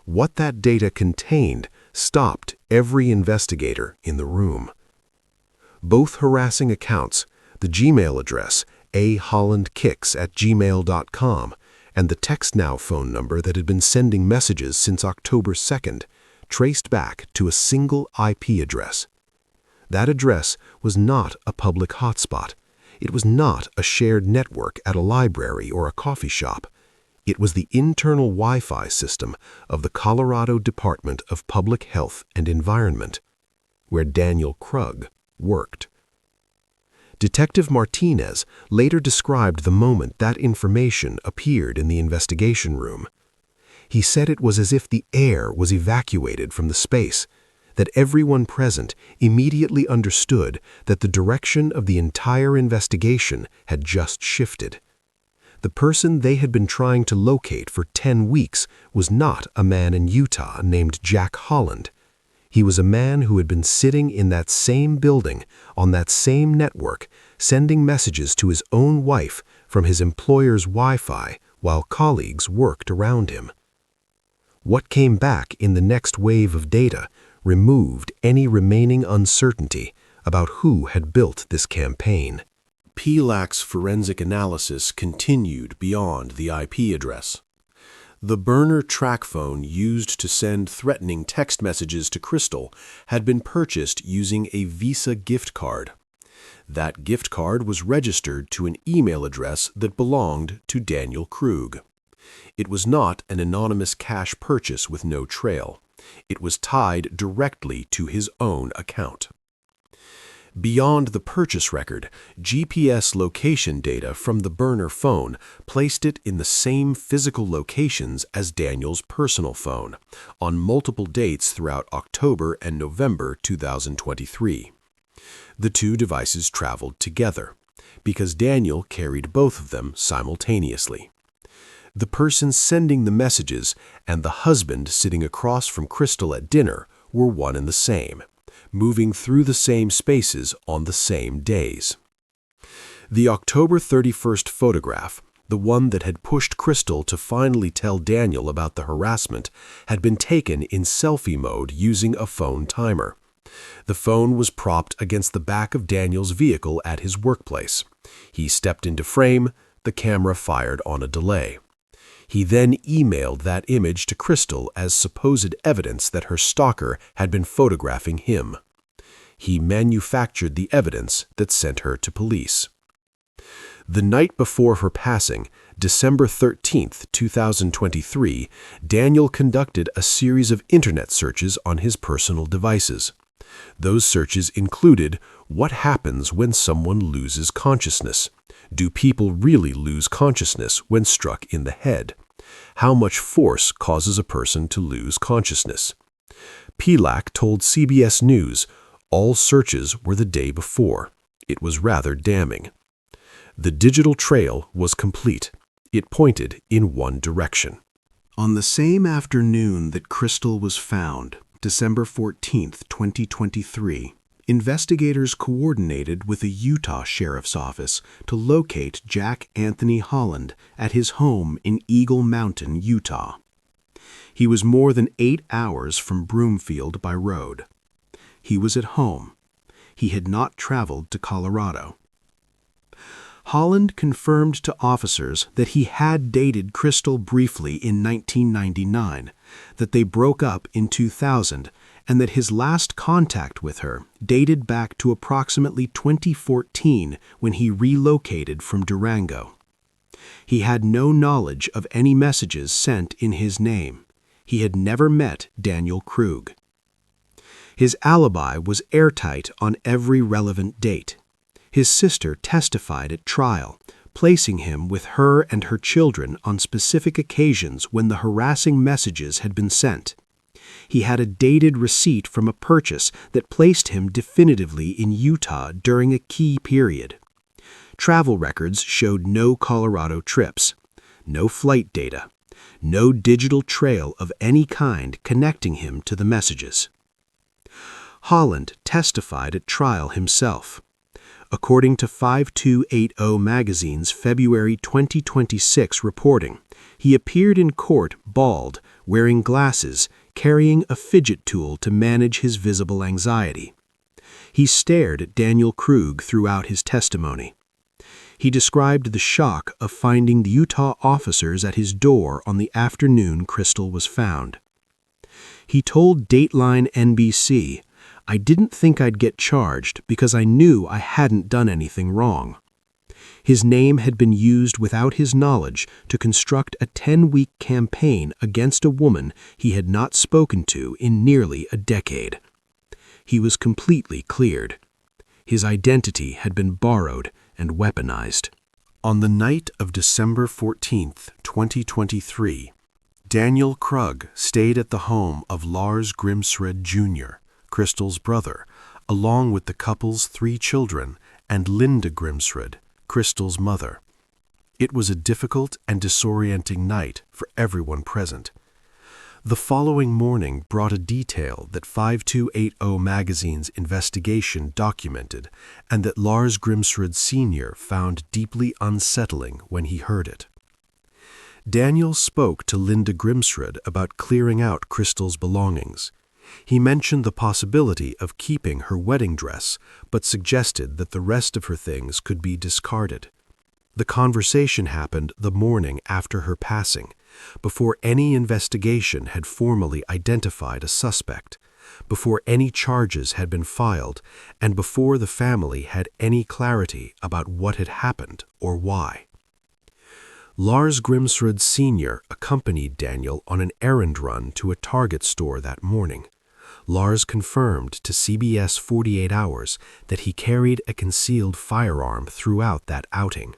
What that data contained stopped every investigator in the room. Both harassing accounts, the Gmail address ahollandkicks@gmail.com and the TextNow phone number that had been sending messages since October 2nd, traced back to a single IP address. That address was not a public hotspot. It was not a shared network at a library or a coffee shop. It was the internal Wi-Fi system of the Colorado Department of Public Health and Environment, where Daniel Krug worked. Detective Martinez later described the moment that information appeared in the investigation room. He said it was as if the air was evacuated from the space, that everyone present immediately understood that the direction of the entire investigation had just shifted. The person they had been trying to locate for 10 weeks was not a man in Utah named Jack Holland. He was a man who had been sitting in that same building, on that same network, sending messages to his own wife from his employer's Wi-Fi while colleagues worked around him. What came back in the next wave of data removed any remaining uncertainty about who had built this campaign. PLAC's forensic analysis continued beyond the IP address. The burner track phone used to send threatening text messages to Crystal had been purchased using a Visa gift card. That gift card was registered to an email address that belonged to Daniel Krug. It was not an anonymous cash purchase with no trail. It was tied directly to his own account. Beyond the purchase record, GPS location data from the burner phone placed it in the same physical locations as Daniel's personal phone, on multiple dates throughout October and November 2023. The two devices traveled together, because Daniel carried both of them simultaneously. The person sending the messages and the husband sitting across from Crystal at dinner were one and the same, moving through the same spaces on the same days. The October 31st photograph, the one that had pushed Crystal to finally tell Daniel about the harassment, had been taken in selfie mode using a phone timer. The phone was propped against the back of Daniel's vehicle at his workplace. He stepped into frame, the camera fired on a delay. He then emailed that image to Crystal as supposed evidence that her stalker had been photographing him. He manufactured the evidence that sent her to police. The night before her passing, December 13, 2023, Daniel conducted a series of internet searches on his personal devices. Those searches included what happens when someone loses consciousness. Do people really lose consciousness when struck in the head? How much force causes a person to lose consciousness? PLAC told CBS News all searches were the day before. It was rather damning. The digital trail was complete. It pointed in one direction. On the same afternoon that Crystal was found, December 14, 2023, investigators coordinated with a Utah Sheriff's Office to locate Jack Anthony Holland at his home in Eagle Mountain, Utah. He was more than 8 hours from Broomfield by road. He was at home. He had not traveled to Colorado. Holland confirmed to officers that he had dated Crystal briefly in 1999, that they broke up in 2000, and that his last contact with her dated back to approximately 2014 when he relocated from Durango. He had no knowledge of any messages sent in his name. He had never met Daniel Krug. His alibi was airtight on every relevant date. His sister testified at trial, placing him with her and her children on specific occasions when the harassing messages had been sent. He had a dated receipt from a purchase that placed him definitively in Utah during a key period. Travel records showed no Colorado trips, no flight data, no digital trail of any kind connecting him to the messages. Holland testified at trial himself. According to 5280 magazine's February 2026 reporting, he appeared in court bald, wearing glasses, carrying a fidget tool to manage his visible anxiety. He stared at Daniel Krug throughout his testimony. He described the shock of finding the Utah officers at his door on the afternoon Crystal was found. He told Dateline NBC, "I didn't think I'd get charged because I knew I hadn't done anything wrong." His name had been used without his knowledge to construct a 10-week campaign against a woman he had not spoken to in nearly a decade. He was completely cleared. His identity had been borrowed and weaponized. On the night of December 14th, 2023, Daniel Krug stayed at the home of Lars Grimsrud Jr., Crystal's brother, along with the couple's 3 children and Linda Grimsrud, Crystal's mother. It was a difficult and disorienting night for everyone present. The following morning brought a detail that 5280 magazine's investigation documented and that Lars Grimsrud Sr. found deeply unsettling when he heard it. Daniel spoke to Linda Grimsrud about clearing out Crystal's belongings. He mentioned the possibility of keeping her wedding dress, but suggested that the rest of her things could be discarded. The conversation happened the morning after her passing, before any investigation had formally identified a suspect, before any charges had been filed, and before the family had any clarity about what had happened or why. Lars Grimsrud Sr. accompanied Daniel on an errand run to a Target store that morning. Lars confirmed to CBS 48 Hours that he carried a concealed firearm throughout that outing.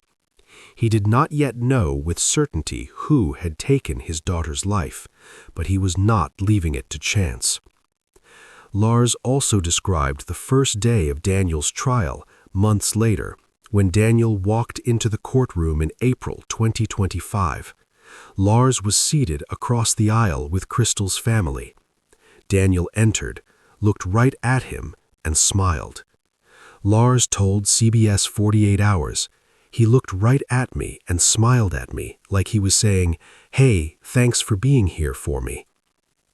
He did not yet know with certainty who had taken his daughter's life, but he was not leaving it to chance. Lars also described the first day of Daniel's trial, months later, when Daniel walked into the courtroom in April 2025. Lars was seated across the aisle with Crystal's family. Daniel entered, looked right at him, and smiled. Lars told CBS 48 Hours, "He looked right at me and smiled at me like he was saying, 'Hey, thanks for being here for me.'"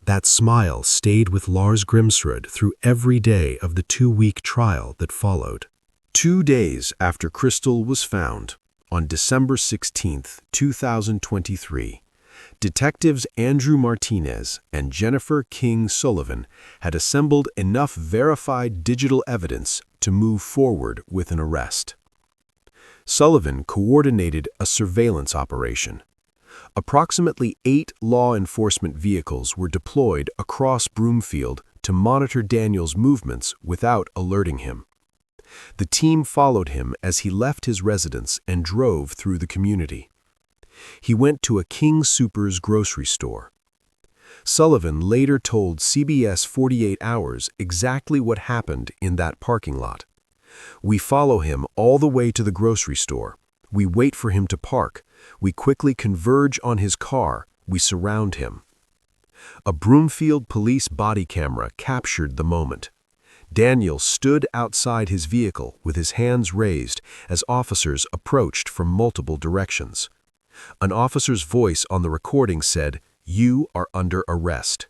That smile stayed with Lars Grimsrud through every day of the 2-week trial that followed. 2 days after Crystal was found, on December 16, 2023, Detectives Andrew Martinez and Jennifer King Sullivan had assembled enough verified digital evidence to move forward with an arrest. Sullivan coordinated a surveillance operation. Approximately 8 law enforcement vehicles were deployed across Broomfield to monitor Daniel's movements without alerting him. The team followed him as he left his residence and drove through the community. He went to a King Soopers grocery store. Sullivan later told CBS 48 Hours exactly what happened in that parking lot. "We follow him all the way to the grocery store. We wait for him to park. We quickly converge on his car. We surround him." A Broomfield police body camera captured the moment. Daniel stood outside his vehicle with his hands raised as officers approached from multiple directions. An officer's voice on the recording said, "You are under arrest."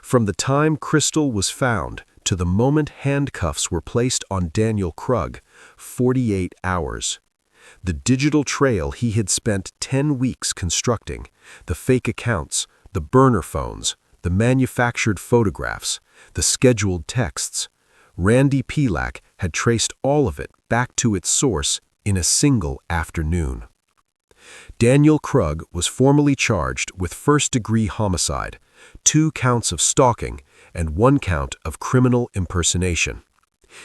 From the time Crystal was found to the moment handcuffs were placed on Daniel Krug, 48 hours. The digital trail he had spent 10 weeks constructing, the fake accounts, the burner phones, the manufactured photographs, the scheduled texts, Randy Pelak had traced all of it back to its source in a single afternoon. Daniel Krug was formally charged with first-degree homicide, 2 counts of stalking, and 1 count of criminal impersonation.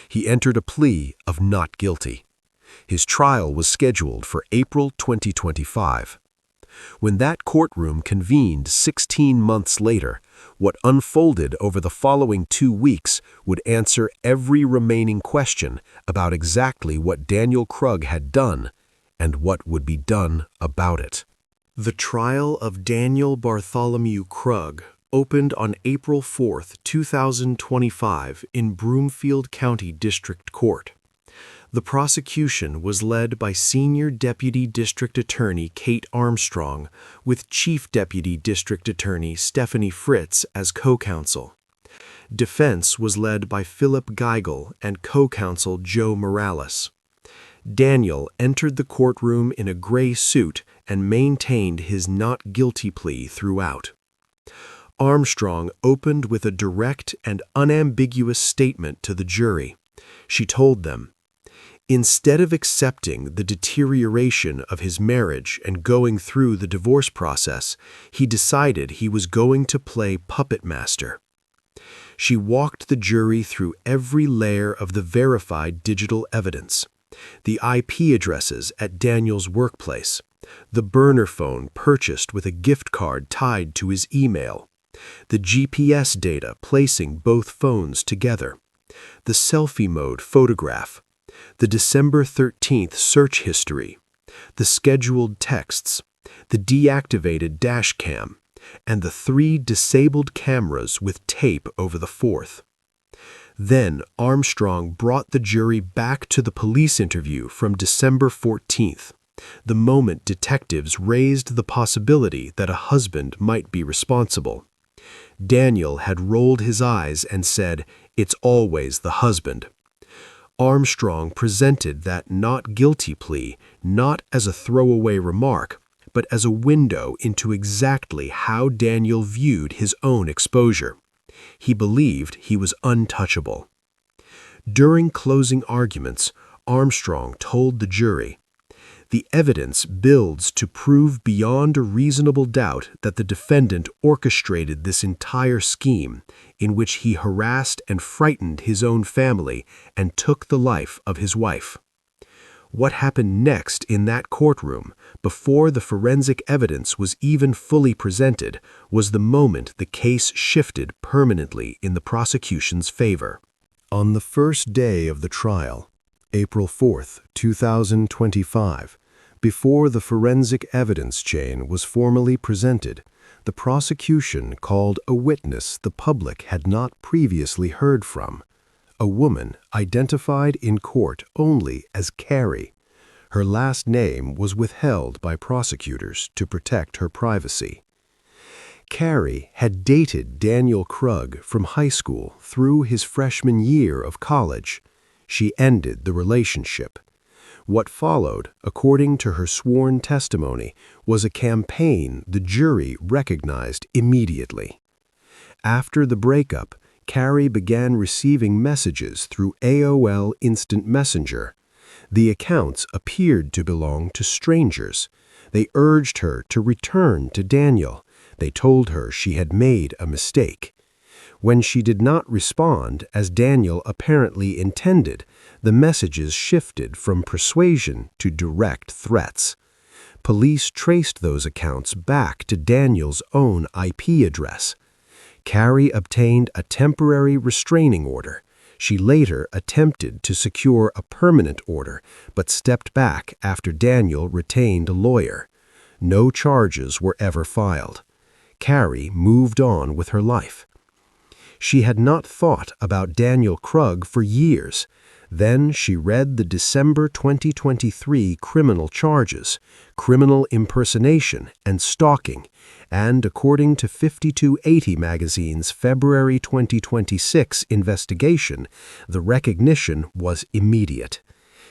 He entered a plea of not guilty. His trial was scheduled for April 2025. When that courtroom convened 16 months later, what unfolded over the following 2 weeks would answer every remaining question about exactly what Daniel Krug had done and what would be done about it. The trial of Daniel Bartholomew Krug opened on April 4, 2025 in Broomfield County District Court. The prosecution was led by Senior Deputy District Attorney Kate Armstrong, with Chief Deputy District Attorney Stephanie Fritz as co-counsel. Defense was led by Philip Geigel and co-counsel Joe Morales. Daniel entered the courtroom in a gray suit and maintained his not guilty plea throughout. Armstrong opened with a direct and unambiguous statement to the jury. She told them, "Instead of accepting the deterioration of his marriage and going through the divorce process, he decided he was going to play puppet master." She walked the jury through every layer of the verified digital evidence. The IP addresses at Daniel's workplace, the burner phone purchased with a gift card tied to his email, the GPS data placing both phones together, the selfie mode photograph, the December 13th search history, the scheduled texts, the deactivated dash cam, and the 3 disabled cameras with tape over the 4th. Then Armstrong brought the jury back to the police interview from December 14th, the moment detectives raised the possibility that a husband might be responsible. Daniel had rolled his eyes and said, "It's always the husband." Armstrong presented that not guilty plea not as a throwaway remark, but as a window into exactly how Daniel viewed his own exposure. He believed he was untouchable. During closing arguments, Armstrong told the jury, "The evidence builds to prove beyond a reasonable doubt that the defendant orchestrated this entire scheme in which he harassed and frightened his own family and took the life of his wife." What happened next in that courtroom, before the forensic evidence was even fully presented, was the moment the case shifted permanently in the prosecution's favor. On the first day of the trial, April 4th, 2025, before the forensic evidence chain was formally presented, the prosecution called a witness the public had not previously heard from. A woman identified in court only as Carrie. Her last name was withheld by prosecutors to protect her privacy. Carrie had dated Daniel Krug from high school through his freshman year of college. She ended the relationship. What followed, according to her sworn testimony, was a campaign the jury recognized immediately. After the breakup, Carrie began receiving messages through AOL Instant Messenger. The accounts appeared to belong to strangers. They urged her to return to Daniel. They told her she had made a mistake. When she did not respond, as Daniel apparently intended, the messages shifted from persuasion to direct threats. Police traced those accounts back to Daniel's own IP address. Carrie obtained a temporary restraining order. She later attempted to secure a permanent order, but stepped back after Daniel retained a lawyer. No charges were ever filed. Carrie moved on with her life. She had not thought about Daniel Krug for years. Then she read the December 2023 criminal charges, criminal impersonation, and stalking, and according to 5280 magazine's February 2026 investigation, the recognition was immediate.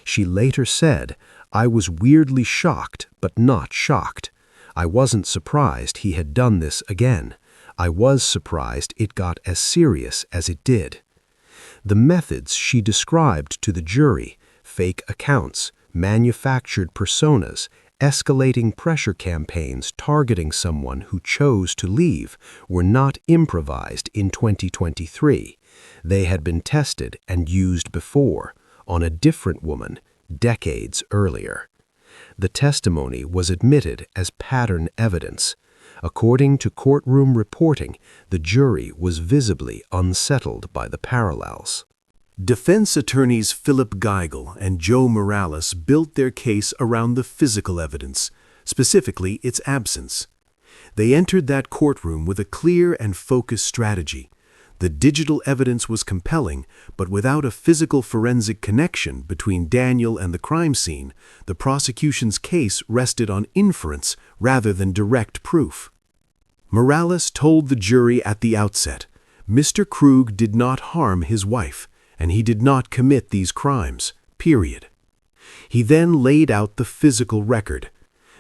She later said, "I was weirdly shocked, but not shocked. I wasn't surprised he had done this again. I was surprised it got as serious as it did." The methods she described to the jury, fake accounts, manufactured personas, escalating pressure campaigns targeting someone who chose to leave, were not improvised in 2023. They had been tested and used before, on a different woman, decades earlier. The testimony was admitted as pattern evidence. According to courtroom reporting, the jury was visibly unsettled by the parallels. Defense attorneys Philip Geigel and Joe Morales built their case around the physical evidence, specifically its absence. They entered that courtroom with a clear and focused strategy. The digital evidence was compelling, but without a physical forensic connection between Daniel and the crime scene, the prosecution's case rested on inference rather than direct proof. Morales told the jury at the outset, Mr. Krug did not harm his wife, and he did not commit these crimes, period. He then laid out the physical record.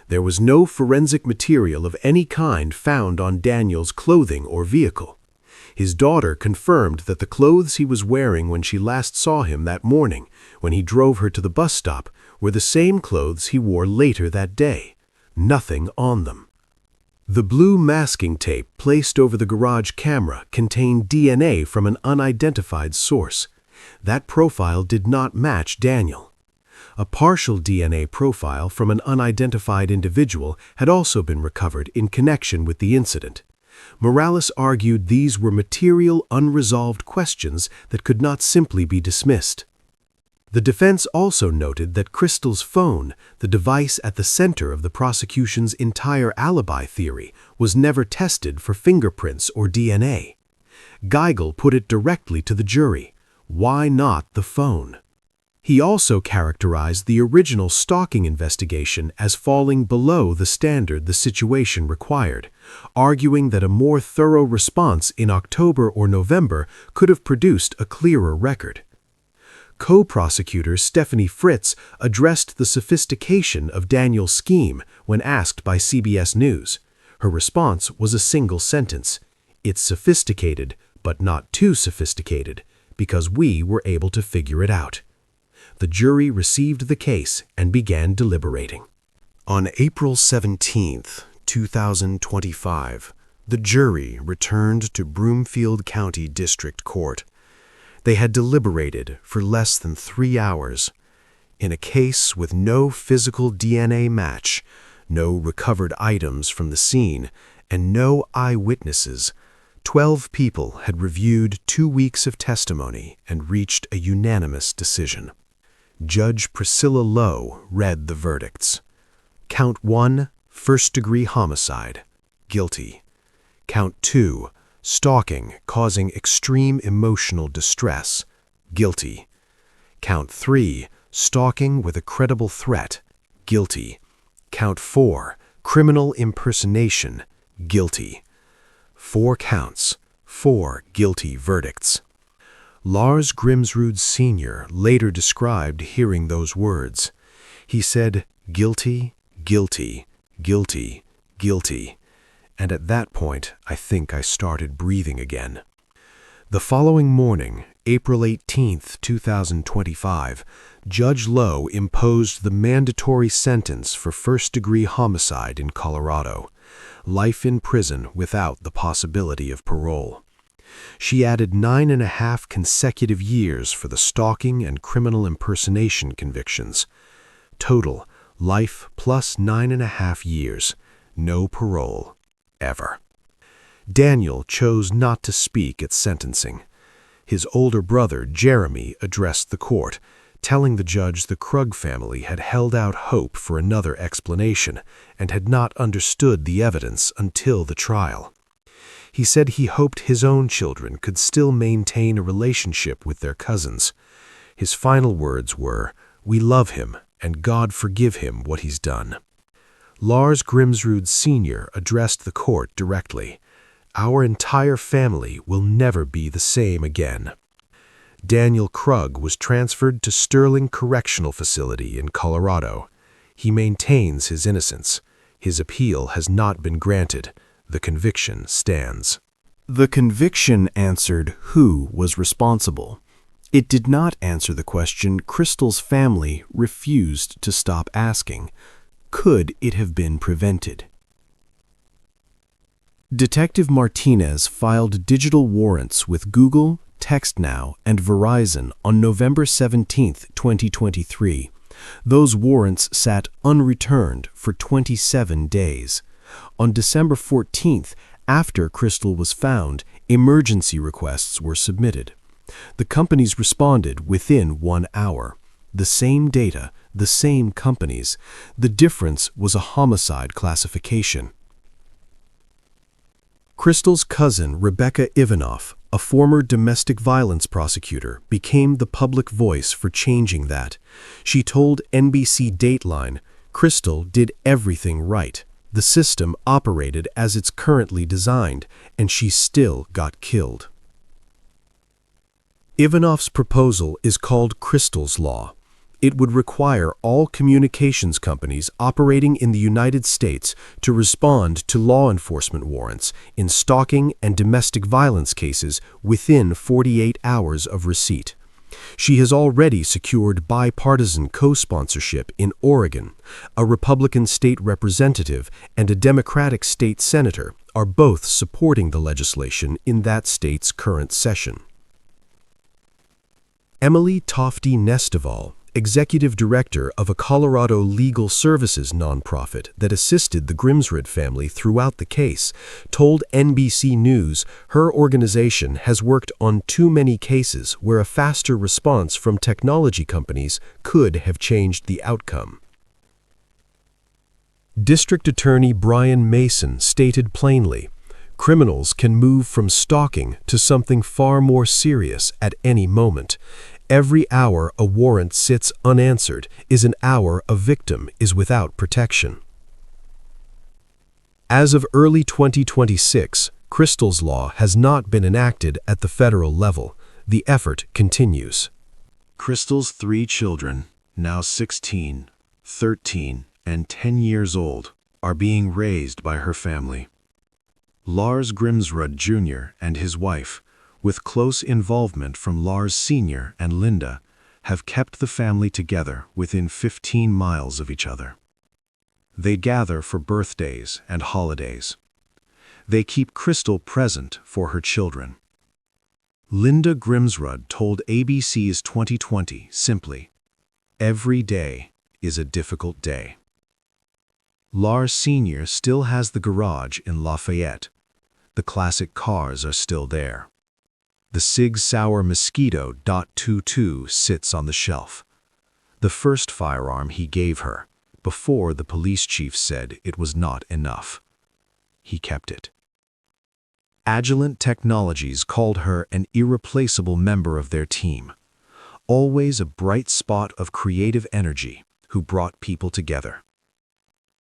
There was no forensic material of any kind found on Daniel's clothing or vehicle. His daughter confirmed that the clothes he was wearing when she last saw him that morning, when he drove her to the bus stop, were the same clothes he wore later that day. Nothing on them. The blue masking tape placed over the garage camera contained DNA from an unidentified source. That profile did not match Daniel. A partial DNA profile from an unidentified individual had also been recovered in connection with the incident. Morales argued these were material, unresolved questions that could not simply be dismissed. The defense also noted that Crystal's phone, the device at the center of the prosecution's entire alibi theory, was never tested for fingerprints or DNA. Geigel put it directly to the jury: why not the phone? He also characterized the original stalking investigation as falling below the standard the situation required, arguing that a more thorough response in October or November could have produced a clearer record. Co-prosecutor Stephanie Fritz addressed the sophistication of Daniel's scheme when asked by CBS News. Her response was a single sentence: "It's sophisticated, but not too sophisticated, because we were able to figure it out." The jury received the case and began deliberating. On April 17, 2025, the jury returned to Broomfield County District Court. They had deliberated for less than 3 hours. In a case with no physical DNA match, no recovered items from the scene, and no eyewitnesses, 12 people had reviewed 2 weeks of testimony and reached a unanimous decision. Judge Priscilla Lowe read the verdicts. Count 1, first-degree homicide, guilty. Count 2, stalking causing extreme emotional distress, guilty. Count 3, stalking with a credible threat, guilty. Count 4, criminal impersonation, guilty. 4 counts, 4 guilty verdicts. Lars Grimsrud Sr. later described hearing those words. He said, "Guilty, guilty, guilty, guilty." And at that point, I think I started breathing again. The following morning, April 18, 2025, Judge Lowe imposed the mandatory sentence for first-degree homicide in Colorado: life in prison without the possibility of parole. She added 9.5 consecutive years for the stalking and criminal impersonation convictions. Total, life plus 9.5 years, no parole. Ever. Daniel chose not to speak at sentencing. His older brother, Jeremy, addressed the court, telling the judge the Krug family had held out hope for another explanation and had not understood the evidence until the trial. He said he hoped his own children could still maintain a relationship with their cousins. His final words were, "We love him, and God forgive him what he's done." Lars Grimsrud Sr. addressed the court directly. "Our entire family will never be the same again." Daniel Krug was transferred to Sterling Correctional Facility in Colorado. He maintains his innocence. His appeal has not been granted. The conviction stands. The conviction answered who was responsible. It did not answer the question Crystal's family refused to stop asking: could it have been prevented? Detective Martinez filed digital warrants with Google, TextNow, and Verizon on November 17, 2023. Those warrants sat unreturned for 27 days. On December 14th, after Crystal was found, emergency requests were submitted. The companies responded within 1 hour. The same data, the same companies. The difference was a homicide classification. Crystal's cousin, Rebecca Ivanoff, a former domestic violence prosecutor, became the public voice for changing that. She told NBC Dateline, "Crystal did everything right. The system operated as it's currently designed, and she still got killed." Ivanoff's proposal is called Crystal's Law. It would require all communications companies operating in the United States to respond to law enforcement warrants in stalking and domestic violence cases within 48 hours of receipt. She has already secured bipartisan co-sponsorship in Oregon. A Republican state representative and a Democratic state senator are both supporting the legislation in that state's current session. Emily Tofty Nestival, executive director of a Colorado legal services nonprofit that assisted the Grimsrud family throughout the case, told NBC News her organization has worked on too many cases where a faster response from technology companies could have changed the outcome. District Attorney Brian Mason stated plainly, "Criminals can move from stalking to something far more serious at any moment. Every hour a warrant sits unanswered is an hour a victim is without protection." As of early 2026, Crystal's Law has not been enacted at the federal level. The effort continues. Crystal's 3 children, now 16, 13, and 10 years old, are being raised by her family. Lars Grimsrud Jr. and his wife, with close involvement from Lars Sr. and Linda, have kept the family together within 15 miles of each other. They gather for birthdays and holidays. They keep Crystal present for her children. Linda Grimsrud told ABC's 2020 simply, "Every day is a difficult day." Lars Sr. still has the garage in Lafayette. The classic cars are still there. The Sig Sauer Mosquito .22 sits on the shelf. The first firearm he gave her, before the police chief said it was not enough. He kept it. Agilent Technologies called her an irreplaceable member of their team, always a bright spot of creative energy who brought people together.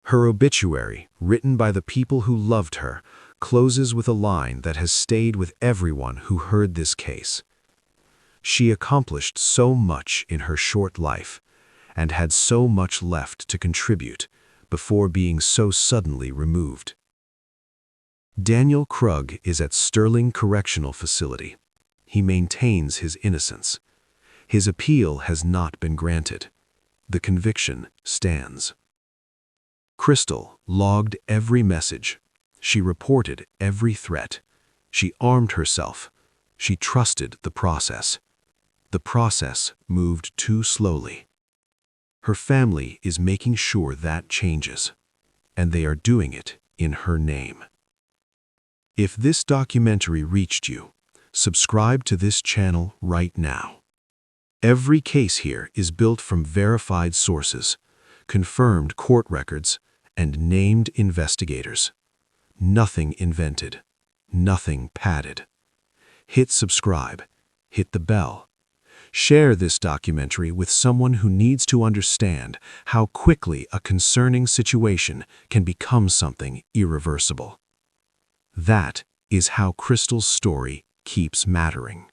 Her obituary, written by the people who loved her, closes with a line that has stayed with everyone who heard this case. She accomplished so much in her short life and had so much left to contribute before being so suddenly removed. Daniel Krug is at Sterling Correctional Facility. He maintains his innocence. His appeal has not been granted. The conviction stands. Crystal logged every message. She reported every threat. She armed herself. She trusted the process. The process moved too slowly. Her family is making sure that changes, and they are doing it in her name. If this documentary reached you, subscribe to this channel right now. Every case here is built from verified sources, confirmed court records, and named investigators. Nothing invented, nothing padded. Hit subscribe, hit the bell. Share this documentary with someone who needs to understand how quickly a concerning situation can become something irreversible. That is how Crystal's story keeps mattering.